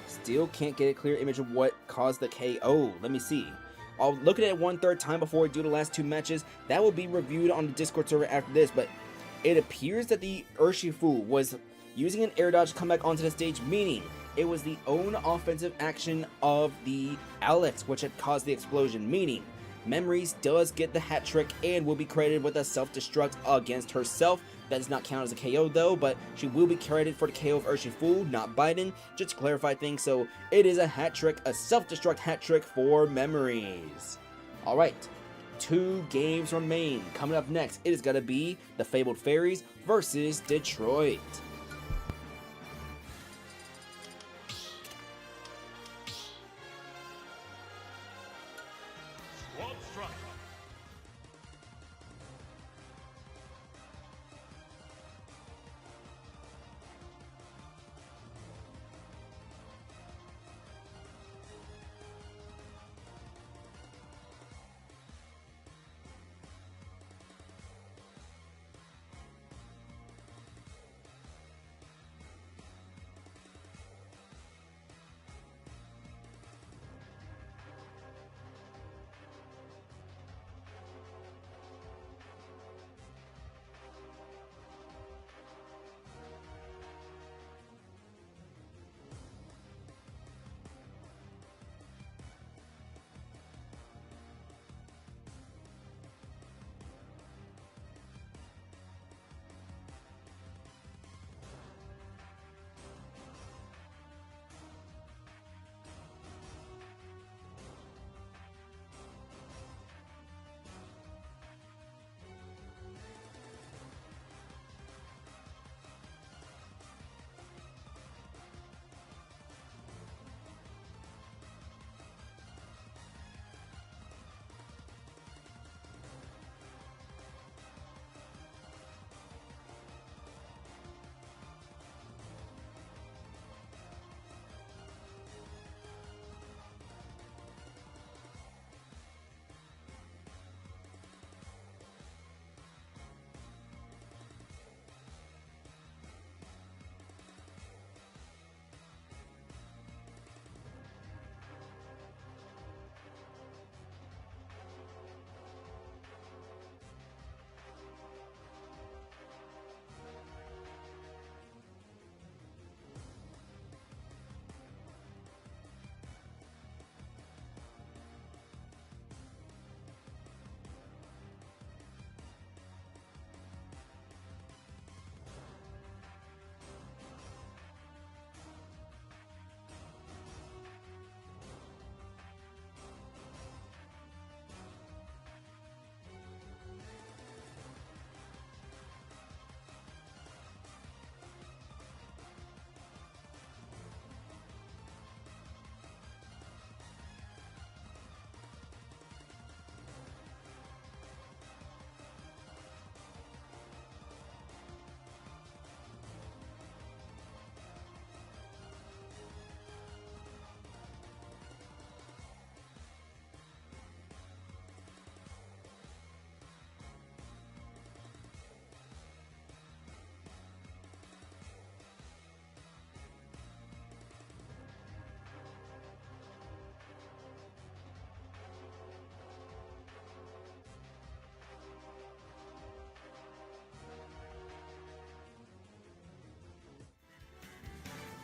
still can't get a clear image of what caused the KO. Let me see. I'll look at it 1/3 time before we do the last 2 matches. That will be reviewed on the Discord server after this, but it appears that the Urshifu was using an air dodge to come back onto the stage, meaning it was the own offensive action of the Alex which had caused the explosion, meaning Memories does get the hat trick and will be credited with a self-destruct against herself. That does not count as a KO though, but she will be credited for the KO of Urshifu, not Biden, just to clarify things. So it is a hat trick, a self-destruct hat trick for Memories. Alright, 2 games remain. Coming up next, it is going to be the Fabled Fairies versus Detroit. One strike.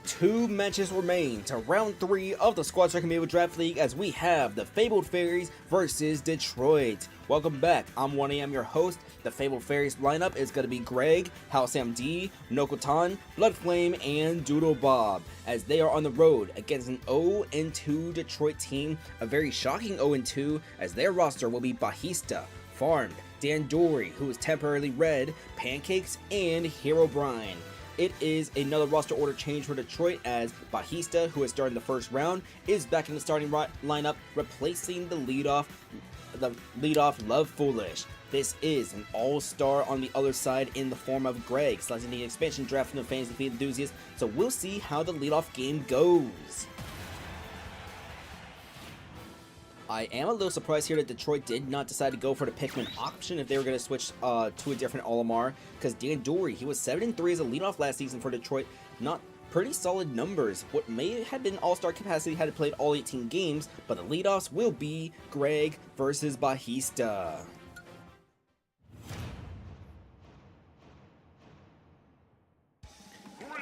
Two matches remain to round 3 of the Squad Strike Amiibo Draft League as we have the Fabled Fairies versus Detroit. Welcome back, I'm joah, I'm your host. The Fabled Fairies lineup is going to be Greg, House MD, Nokotan, Bloodflame, and Doodle Bob as they are on the road against an 0-2 Detroit team, a very shocking 0-2 as their roster will be Bajista, Farmed, Dandori, who is temporarily red, Pancakes, and Herobrine. It is another roster order change for Detroit as Bajista, who is starting the first round, is back in the starting lineup, replacing the leadoff Love Foolish. This is an all-star on the other side in the form of Greg, selecting the expansion draft from the fantasy feed enthusiasts, so we'll see how the leadoff game goes. I am a little surprised here that Detroit did not decide to go for the Pikmin option if they were going to switch to a different Olimar, because Dandori, he was 7-3 as a leadoff last season for Detroit, not pretty solid numbers. What may have been all-star capacity had he played all 18 games, but the leadoffs will be Greg versus Bajista.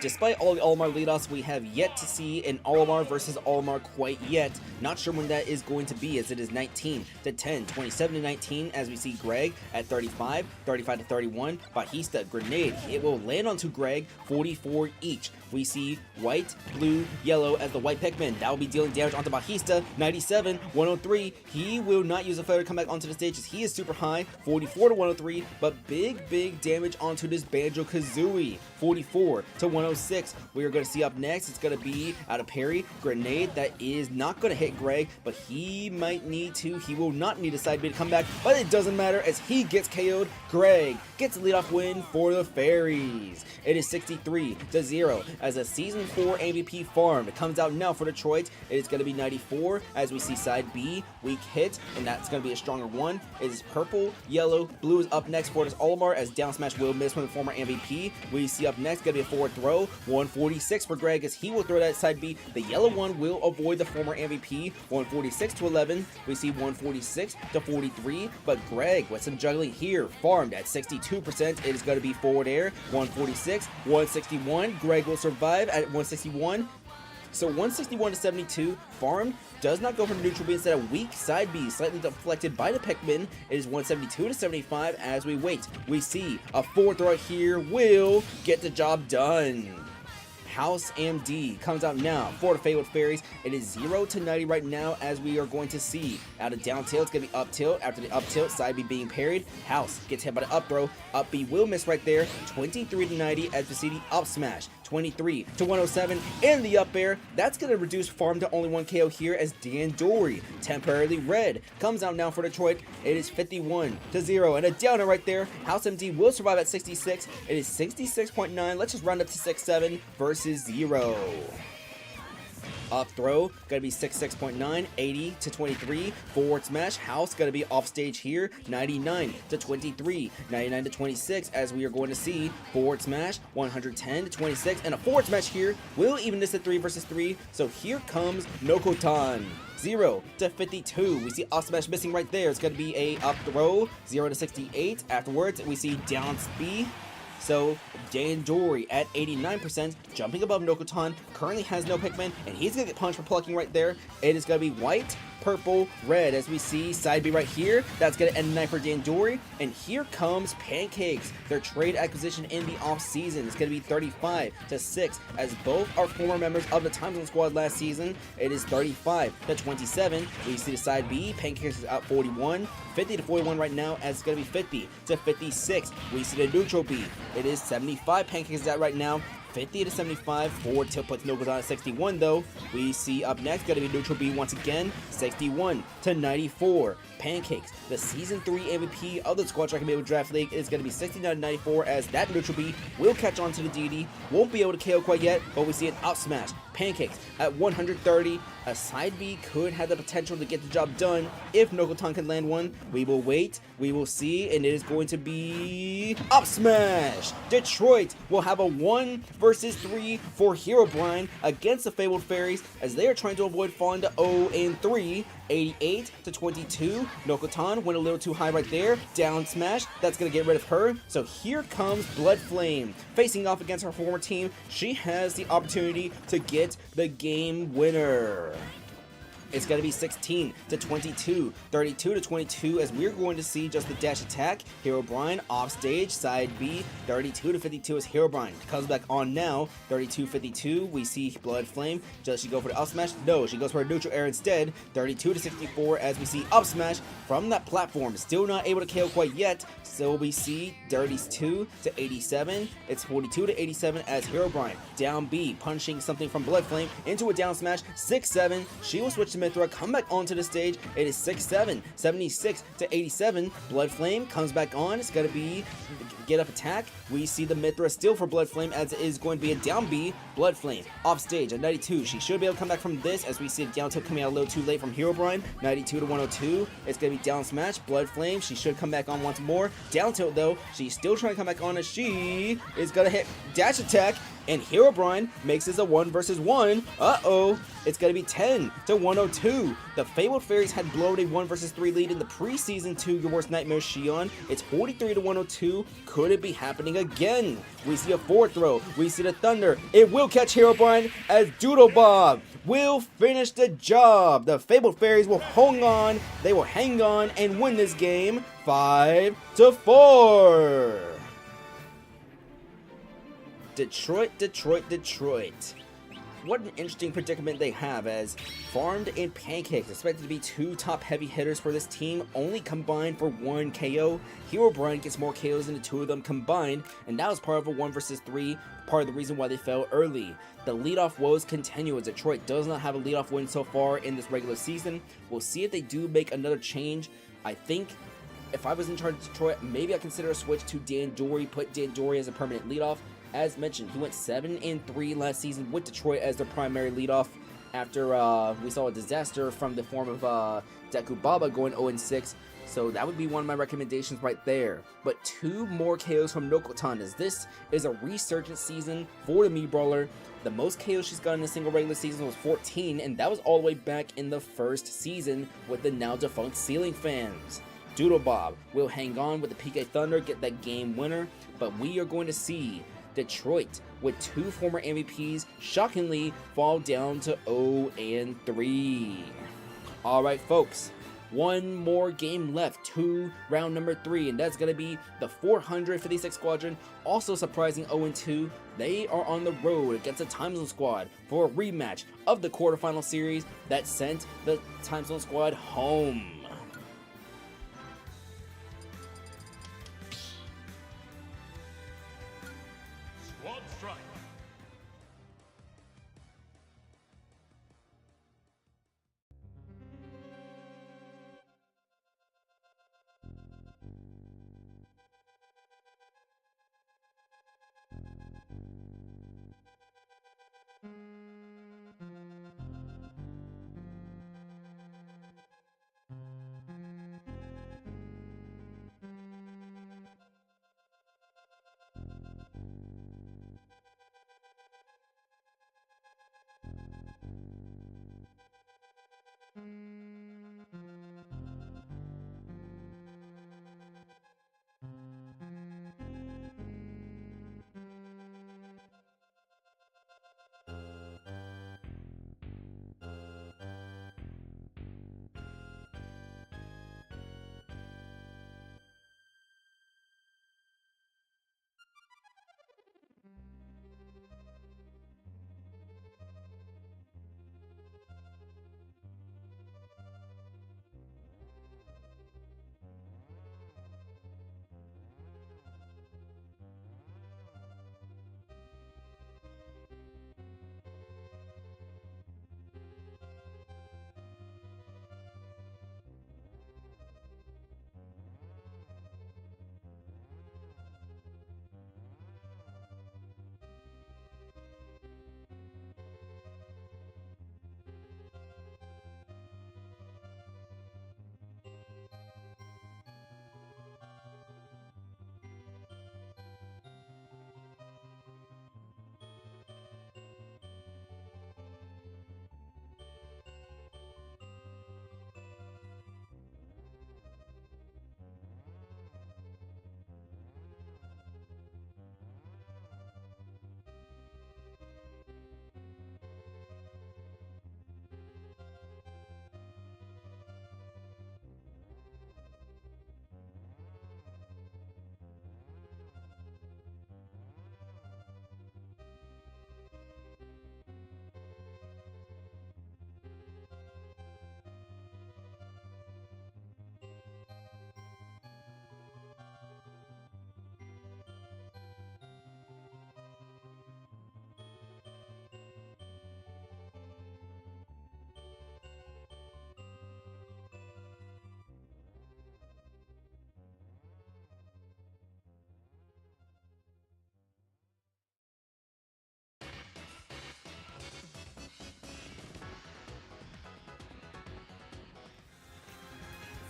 Despite all the Olimar leadoffs, we have yet to see an Olimar versus Olimar quite yet. Not sure when that is going to be, as it is 19-10, 27-19, as we see Greg at 35, 35-31, Bajista, Grenade, it will land onto Greg, 44 each. We see white, blue, yellow as the white Pikmin. That will be dealing damage onto Bajista, 97, 103. He will not use a feather to come back onto the stage as he is super high, 44-103, but big damage onto this Banjo-Kazooie, 44-103. 106. We are going to see up next, it's going to be out of parry, grenade that is not going to hit Greg, but he might need to. He will not need a side B to come back, but it doesn't matter as he gets KO'd. Greg gets a leadoff win for the Fairies. It is 63-0 as a Season 4 MVP farm. It comes out now for Detroit. It is going to be 94 as we see side B, weak hit, and that's going to be a stronger one. It is purple, yellow, blue is up next for this Olimar as down smash will miss from the former MVP. We see up next going to be a forward throw, 146 for Greg as he will throw that side B. The yellow one will avoid the former MVP, 146-11. We see 146-43, but Greg with some juggling here, farmed at 62%. It is going to be forward air, 146, 161. Greg will survive at 161. So 161 to 72, farmed, does not go for the neutral B instead of weak side B, slightly deflected by the Pikmin. It is 172 to 75 as we wait. We see a forward throw here will get the job done. House MD comes out now for the Fabled Fairies. It is 0 to 90 right now as we are going to see. Out of down tilt, it's going to be up tilt. After the up tilt, side B being parried. House gets hit by the up throw. Up B will miss right there. 23 to 90 as we see the up smash. 23 to 107 in the up air. That's going to reduce farm to only 1 KO here as Dan Dory, temporarily red, comes out now for Detroit. It is 51-0 and a downer right there. House MD will survive at 66. It is 66.9. Let's just round up to 6-7 versus 0. Up throw, gonna be 66.9, 80 to 23. Forward smash, House gonna be off stage here, 99 to 23, 99 to 26, as we are going to see. Forward smash, 110 to 26, and a forward smash here will even this at 3 versus 3. So here comes Nokotan. 0 to 52. We see up smash missing right there. It's gonna be a up throw, 0 to 68. Afterwards, we see down speed. So, Dan Dory at 89%, jumping above Nokotan, currently has no Pikmin, and he's going to get punched for plucking right there. It is going to be white, purple, red, as we see side B right here. That's going to end the night for Dan Dory. And here comes Pancakes, their trade acquisition in the off-season. It's going to be 35-6, as both are former members of the TimeZone Squad last season. It is 35-27. We see the side B, Pancakes is out 41, 50-41 right now, as it's going to be 50-56. We see the neutral B. It is 75, Pancakes is out right now. 50 to 75, forward tilt puts Nokotan at 61 though. We see up next, gonna be neutral B once again, 61 to 94. Pancakes, the Season 3 MVP of the Squad Track Amiibo Draft League, is gonna be 69 to 94 as that neutral B will catch on to the DD. Won't be able to KO quite yet, but we see an up smash. Pancakes at 130. A side B could have the potential to get the job done if Nokotan can land one. We will wait, we will see, and it is going to be up smash. Detroit will have a 1 versus 3 for Herobrine against the Fabled Fairies as they are trying to avoid falling to 0 and 3. 88 to 22. Nokotan went a little too high right there. Down smash. That's going to get rid of her. So here comes Bloodflame. Facing off against her former team, she has the opportunity to get the game winner. It's going to be 16 to 22, 32 to 22, as we're going to see just the dash attack. Herobrine off stage, side B, 32 to 52 as Herobrine comes back on now. 32-52, we see Bloodflame. Does she go for the up smash? No, she goes for a neutral air instead. 32 to 64, as we see up smash from that platform. Still not able to KO quite yet. So we see 32 to 87. It's 42 to 87 as Herobrine down B, punching something from Bloodflame into a down smash. 6-7. She will switch to Mithra, come back onto the stage. It is 6-7, 76 to 87. Bloodflame comes back on. It's gonna be get up attack. We see the Mithra still for Bloodflame, as it is going to be a down B. Bloodflame off stage at 92. She should be able to come back from this, as we see the down tilt coming out a little too late from Herobrine. 92 to 102. It's gonna be down smash. Bloodflame, she should come back on once more. Down tilt though, she's still trying to come back on, as she is gonna hit dash attack. And Herobrine makes this a 1 versus 1. Uh-oh. It's going to be 10 to 102. The Fabled Fairies had blown a 1 versus 3 lead in the preseason 2 Your Worst Nightmare Shion. It's 43 to 102. Could it be happening again? We see a forward throw. We see the Thunder. It will catch Herobrine as Doodle Bob will finish the job. The Fabled Fairies will hang on. They will hang on and win this game 5 to 4. Detroit, Detroit, Detroit. what an interesting predicament they have, as Farmed and Pancakes expected to be 2 top heavy hitters for this team, only combined for 1 KO. Herobrine gets more KOs than the 2 of them combined, and that was part of a 1 versus 3, part of the reason why they fell early. The leadoff woes continue as Detroit does not have a leadoff win so far in this regular season. We'll see if they do make another change. I think if I was in charge of Detroit, maybe I consider a switch to Dan Dory, put Dan Dory as a permanent leadoff. As mentioned, he went 7-3 last season with Detroit as their primary leadoff after we saw a disaster from the form of Deku Baba going 0-6. So that would be one of my recommendations right there. But 2 more KOs from Nokotan, as this is a resurgence season for the Mii Brawler. The most KOs she's gotten in a single regular season was 14, and that was all the way back in the first season with the now defunct Ceiling Fans. Doodle Bob will hang on with the PK Thunder, get that game winner, but we are going to see Detroit, with 2 former MVPs, shockingly fall down to 0-3. Alright folks, 1 more game left to round number 3, and that's going to be the 456 Squadron, also surprising 0-2. They are on the road against the TimeZone Squad for a rematch of the quarterfinal series that sent the TimeZone Squad home. Squad strike.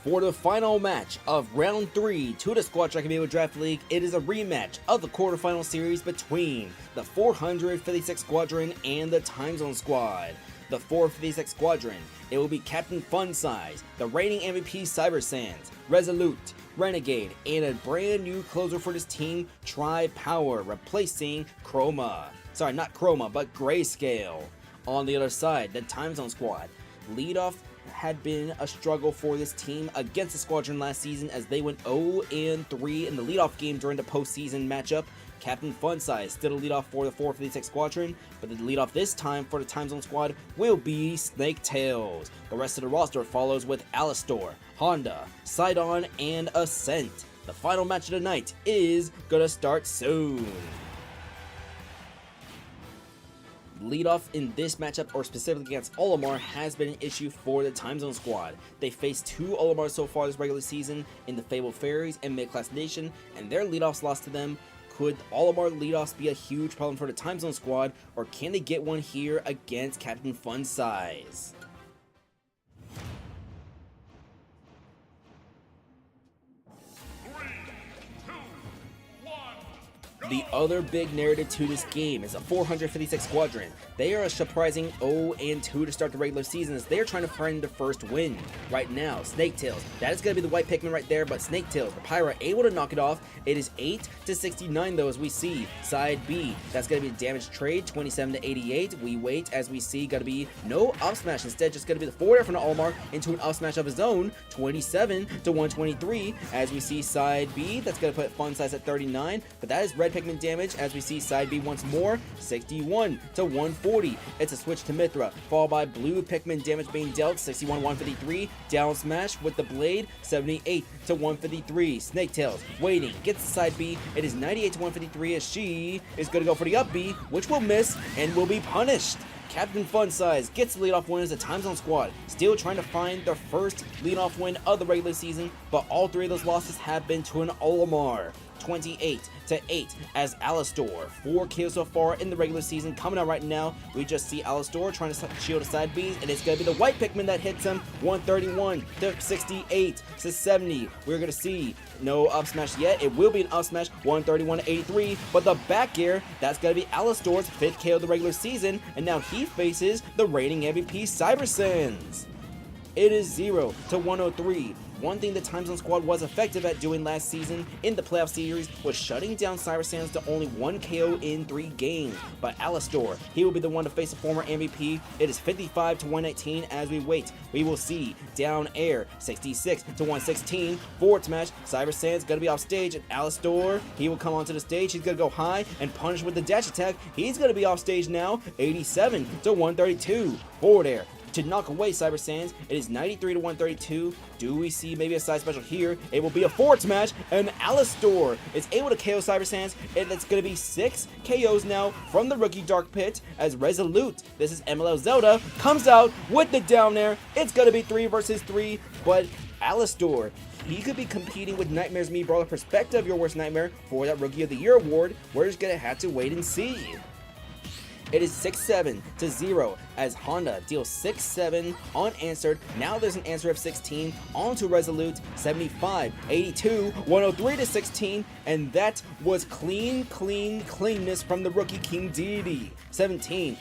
For the final match of round 3 to the Squad Strike Amiibo Draft League, it is a rematch of the quarterfinal series between the 456 Squadron and the TimeZone Squad. The 456 Squadron, it will be Captain Funsize, the reigning MVP Cyber Sands, Resolute, Renegade, and a brand new closer for this team, Tri-Power, replacing Chroma. Sorry, not Chroma, but Grayscale. On the other side, the TimeZone Squad. Leadoff had been a struggle for this team against the Squadron last season as they went 0-3 in the leadoff game during the postseason matchup. Captain Funsize still the lead off for the 456 Squadron, but the lead off this time for the TimeZone Squad will be Snaketails. The rest of the roster follows with Alistar, Honda, Sidon, and Ascent. The final match of the night is gonna start soon. Lead off in this matchup, or specifically against Olimar, has been an issue for the TimeZone Squad. They faced 2 Olimars so far this regular season in the Fabled Fairies and Mid-Class Nation, and their leadoffs lost to them. Could Olimar leadoffs be a huge problem for the TimeZone Squad, or can they get one here against Captain Funsize? The other big narrative to this game is a 456 Squadron. They are a surprising 0-2 to start the regular season as they are trying to find their first win. Right now, Snaketails, that is going to be the white Pikmin right there, but Snaketails, the Pyra, able to knock it off. It is 8-69 though, as we see. Side B, that's going to be a damage trade, 27-88. We wait as we see, got to be no up smash. Instead, just going to be the forward air from the Olimar into an up smash of his own, 27-123. As we see side B, that's going to put Funsize at 39, but that is red Pikmin damage. As we see side B once more, 61-140. It's a switch to Mithra, followed by blue Pikmin damage being dealt, 61-153. Down smash with the blade, 78-153. Snaketails waiting, gets the side B. It is 98-153 as she is going to go for the up B, which will miss and will be punished. Captain Funsize gets the leadoff win as a TimeZone Squad, still trying to find their first leadoff win of the regular season, but all 3 of those losses have been to an Olimar. 28-8 as Alistar. 4 kills so far in the regular season. Coming out right now, we just see Alistar trying to shield the side Bs, and it's going to be the white Pikmin that hits him. 131-68-70. We're going to see no up smash yet. It will be an up smash, 131-83, but the back air, that's going to be Alistar's 5th KO of the regular season, and now he faces the reigning MVP CyberSens. It is 0-103. One thing the TimeZone Squad was effective at doing last season in the playoff series was shutting down CyberSens to only 1 KO in 3 games. But Alistar, he will be the one to face the former MVP. It is 55-119 as we wait. We will see down air, 66-116. Forward smash, CyberSens gonna be off stage, and Alistar, he will come onto the stage. He's gonna go high and punish with the dash attack. He's gonna be off stage now, 87-132. Forward air to knock away CyberSens. It is 93-132. Do we see maybe a side special here? It will be a forward smash, and Alistar is able to KO CyberSens, and it's going to be 6 KOs now from the rookie Dark Pit as Resolute, this is MLL Zelda, comes out with the down air. It's going to be 3 versus 3, but Alistar, he could be competing with Nightmare's Me Brawler Perspective, your worst nightmare, for that Rookie of the Year award. We're just going to have to wait and see. It is 6-7-0 as Honda deals 6-7 unanswered. Now there's an answer of 16 onto Resolute, 75-82-103-16, and that was cleanness from the rookie King Deity. 17-16,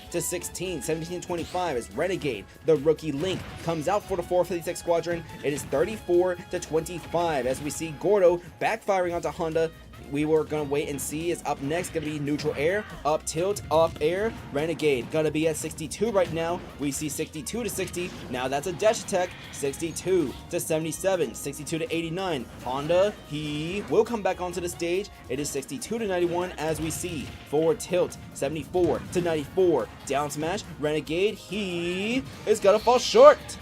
17-25 as Renegade, the rookie Link, comes out for the 456 Squadron. It is 34-25 as we see Gordo backfiring onto Honda. We were gonna wait and see. Is up next gonna be neutral air, up tilt, up air. Renegade gonna be at 62 right now. We see 62-60. Now that's a dash attack. 62-77, 62-89. Honda, he will come back onto the stage. It is 62-91 as we see forward tilt, 74-94. Down smash. Renegade, he is gonna fall short.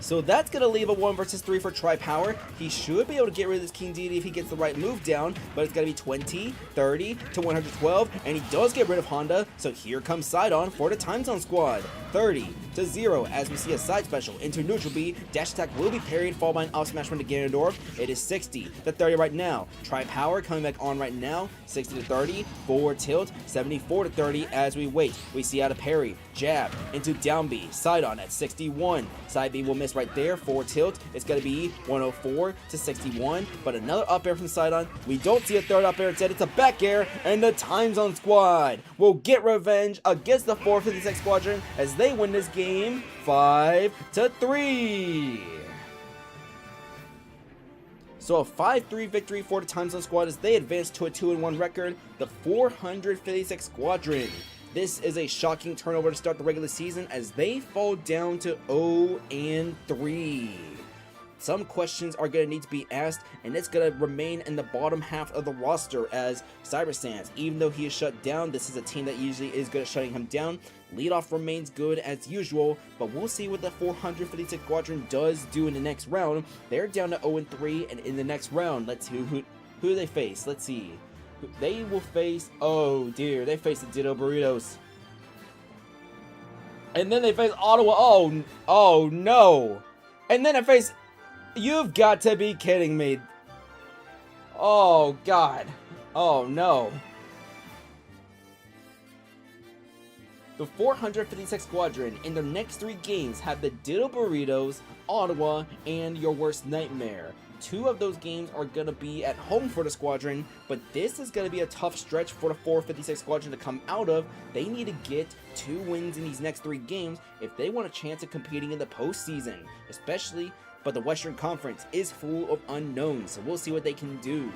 So that's going to leave a 1 versus 3 for Tri-Power. He should be able to get rid of this King Deity if he gets the right move down, but it's going to be 20-30-112, and he does get rid of Honda, so here comes Sidon for the TimeZone Squad. 30-0 as we see a side special into neutral B. Dash attack will be parried, followed by an up smash from the Ganondorf. It is 60-30 right now. Tri-Power coming back on right now. 60-30, forward tilt, 74-30 as we wait. We see out a parry, jab into down B. Sidon at 61. Side B will miss right there. Forward tilt, it's going to be 104-61, but another up air from Sidon. We don't see a third up air, instead it's a back air, and the TimeZone Squad will get revenge against the 456 Squadron as they win this game 5-3. So a 5-3 victory for the TimeZone Squad as they advance to a 2-1 record, the 456 Squadron. This is a shocking turnover to start the regular season as they fall down to 0-3. some questions are going to need to be asked, and it's going to remain in the bottom half of the roster as CyberSans. Even though he is shut down, this is a team that usually is good at shutting him down. Leadoff remains good as usual, but we'll see what the 456 Squadron does do in the next round. They're down to 0-3, and in the next round, let's see who do they face. Let's see. They will face, oh dear, they face the Ditto Burritos. And then they face Ottawa. Oh no. And then they face, you've got to be kidding me. Oh god. Oh no. The 456 Squadron in their next 3 games have the Ditto Burritos, Ottawa, and Your Worst Nightmare. 2 of those games are going to be at home for the Squadron, but this is going to be a tough stretch for the 456 Squadron to come out of. They need to get 2 wins in these next 3 games if they want a chance of competing in the postseason, but the Western Conference is full of unknowns, so we'll see what they can do.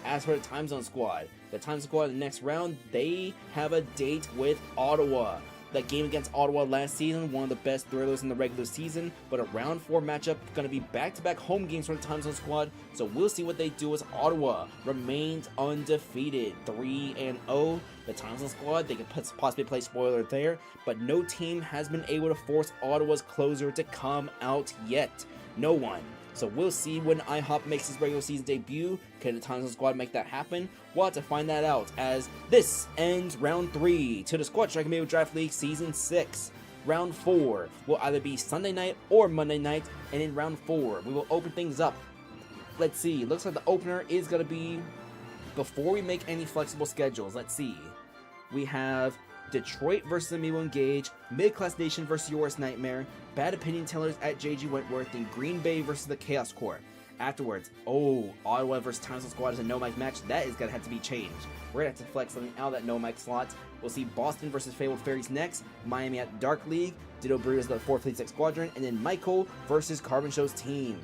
As for the TimeZone Squad, the TimeZone Squad in the next round, they have a date with Ottawa. That game against Ottawa last season, one of the best thrillers in the regular season, but a round 4 matchup, going to be back-to-back home games for the TimeZone Squad, so we'll see what they do as Ottawa remains undefeated, 3-0. The TimeZone Squad, they could possibly play spoiler there, but no team has been able to force Ottawa's closer to come out yet. No one. So we'll see when IHOP makes his regular season debut. Can the TimeZone Squad make that happen? We'll have to find that out, as this ends round 3 to the Squad Strike Amiibo Draft League Season 6. Round 4 will either be Sunday night or Monday night, and in round 4 we will open things up. Let's see, looks like the opener is going to be, before we make any flexible schedules, let's see. We have Detroit versus Amiibo Engage, Mid-Class Nation versus Your Worst Nightmare, Bad Opinion Tellers at JG Wentworth, and Green Bay versus the Chaos Corps. Afterwards, Ottawa versus TimeZone Squad is a no-mic match. That is going to have to be changed. We're going to have to flex something out of that no-mic slot. We'll see Boston versus Fabled Fairies next, Miami at Dark League, Ditto Burritos the 456 Squadron, and then Michael versus Carbon Show's team.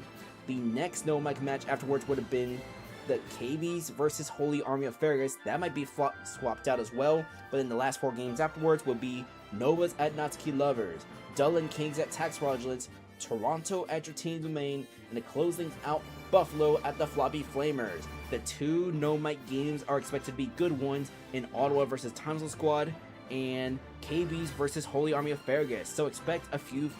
The next no-mic match afterwards would have been the KBs versus Holy Army of Fergus. That might be swapped out as well, but in the last 4 games afterwards will be Novas at Natsuki Lovers, Deland Kings at Tax Fraudulence, Toronto at Dratini Domain, and to close things out, Buffalo at the Floppy Flamers. The 2 no-mic games are expected to be good ones in Ottawa versus TimeZone Squad and KBs versus Holy Army of Fergus. So expect a few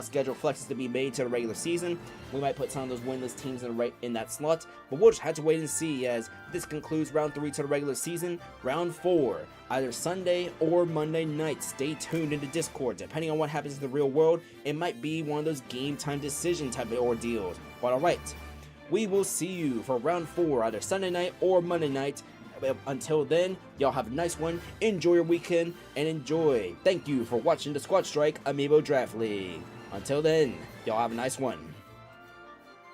schedule flexes to be made to the regular season. We might put some of those winless teams in that slot, but we'll just have to wait and see, as this concludes round 3 to the regular season. Round 4, either Sunday or Monday night. Stay tuned into Discord. Depending on what happens in the real world, it might be one of those game time decision type of ordeals. But alright, we will see you for round 4, either Sunday night or Monday night. Until then, y'all have a nice one, enjoy your weekend, and enjoy. Thank you for watching the Squad Strike Amiibo Draft League. Until then, y'all have a nice one.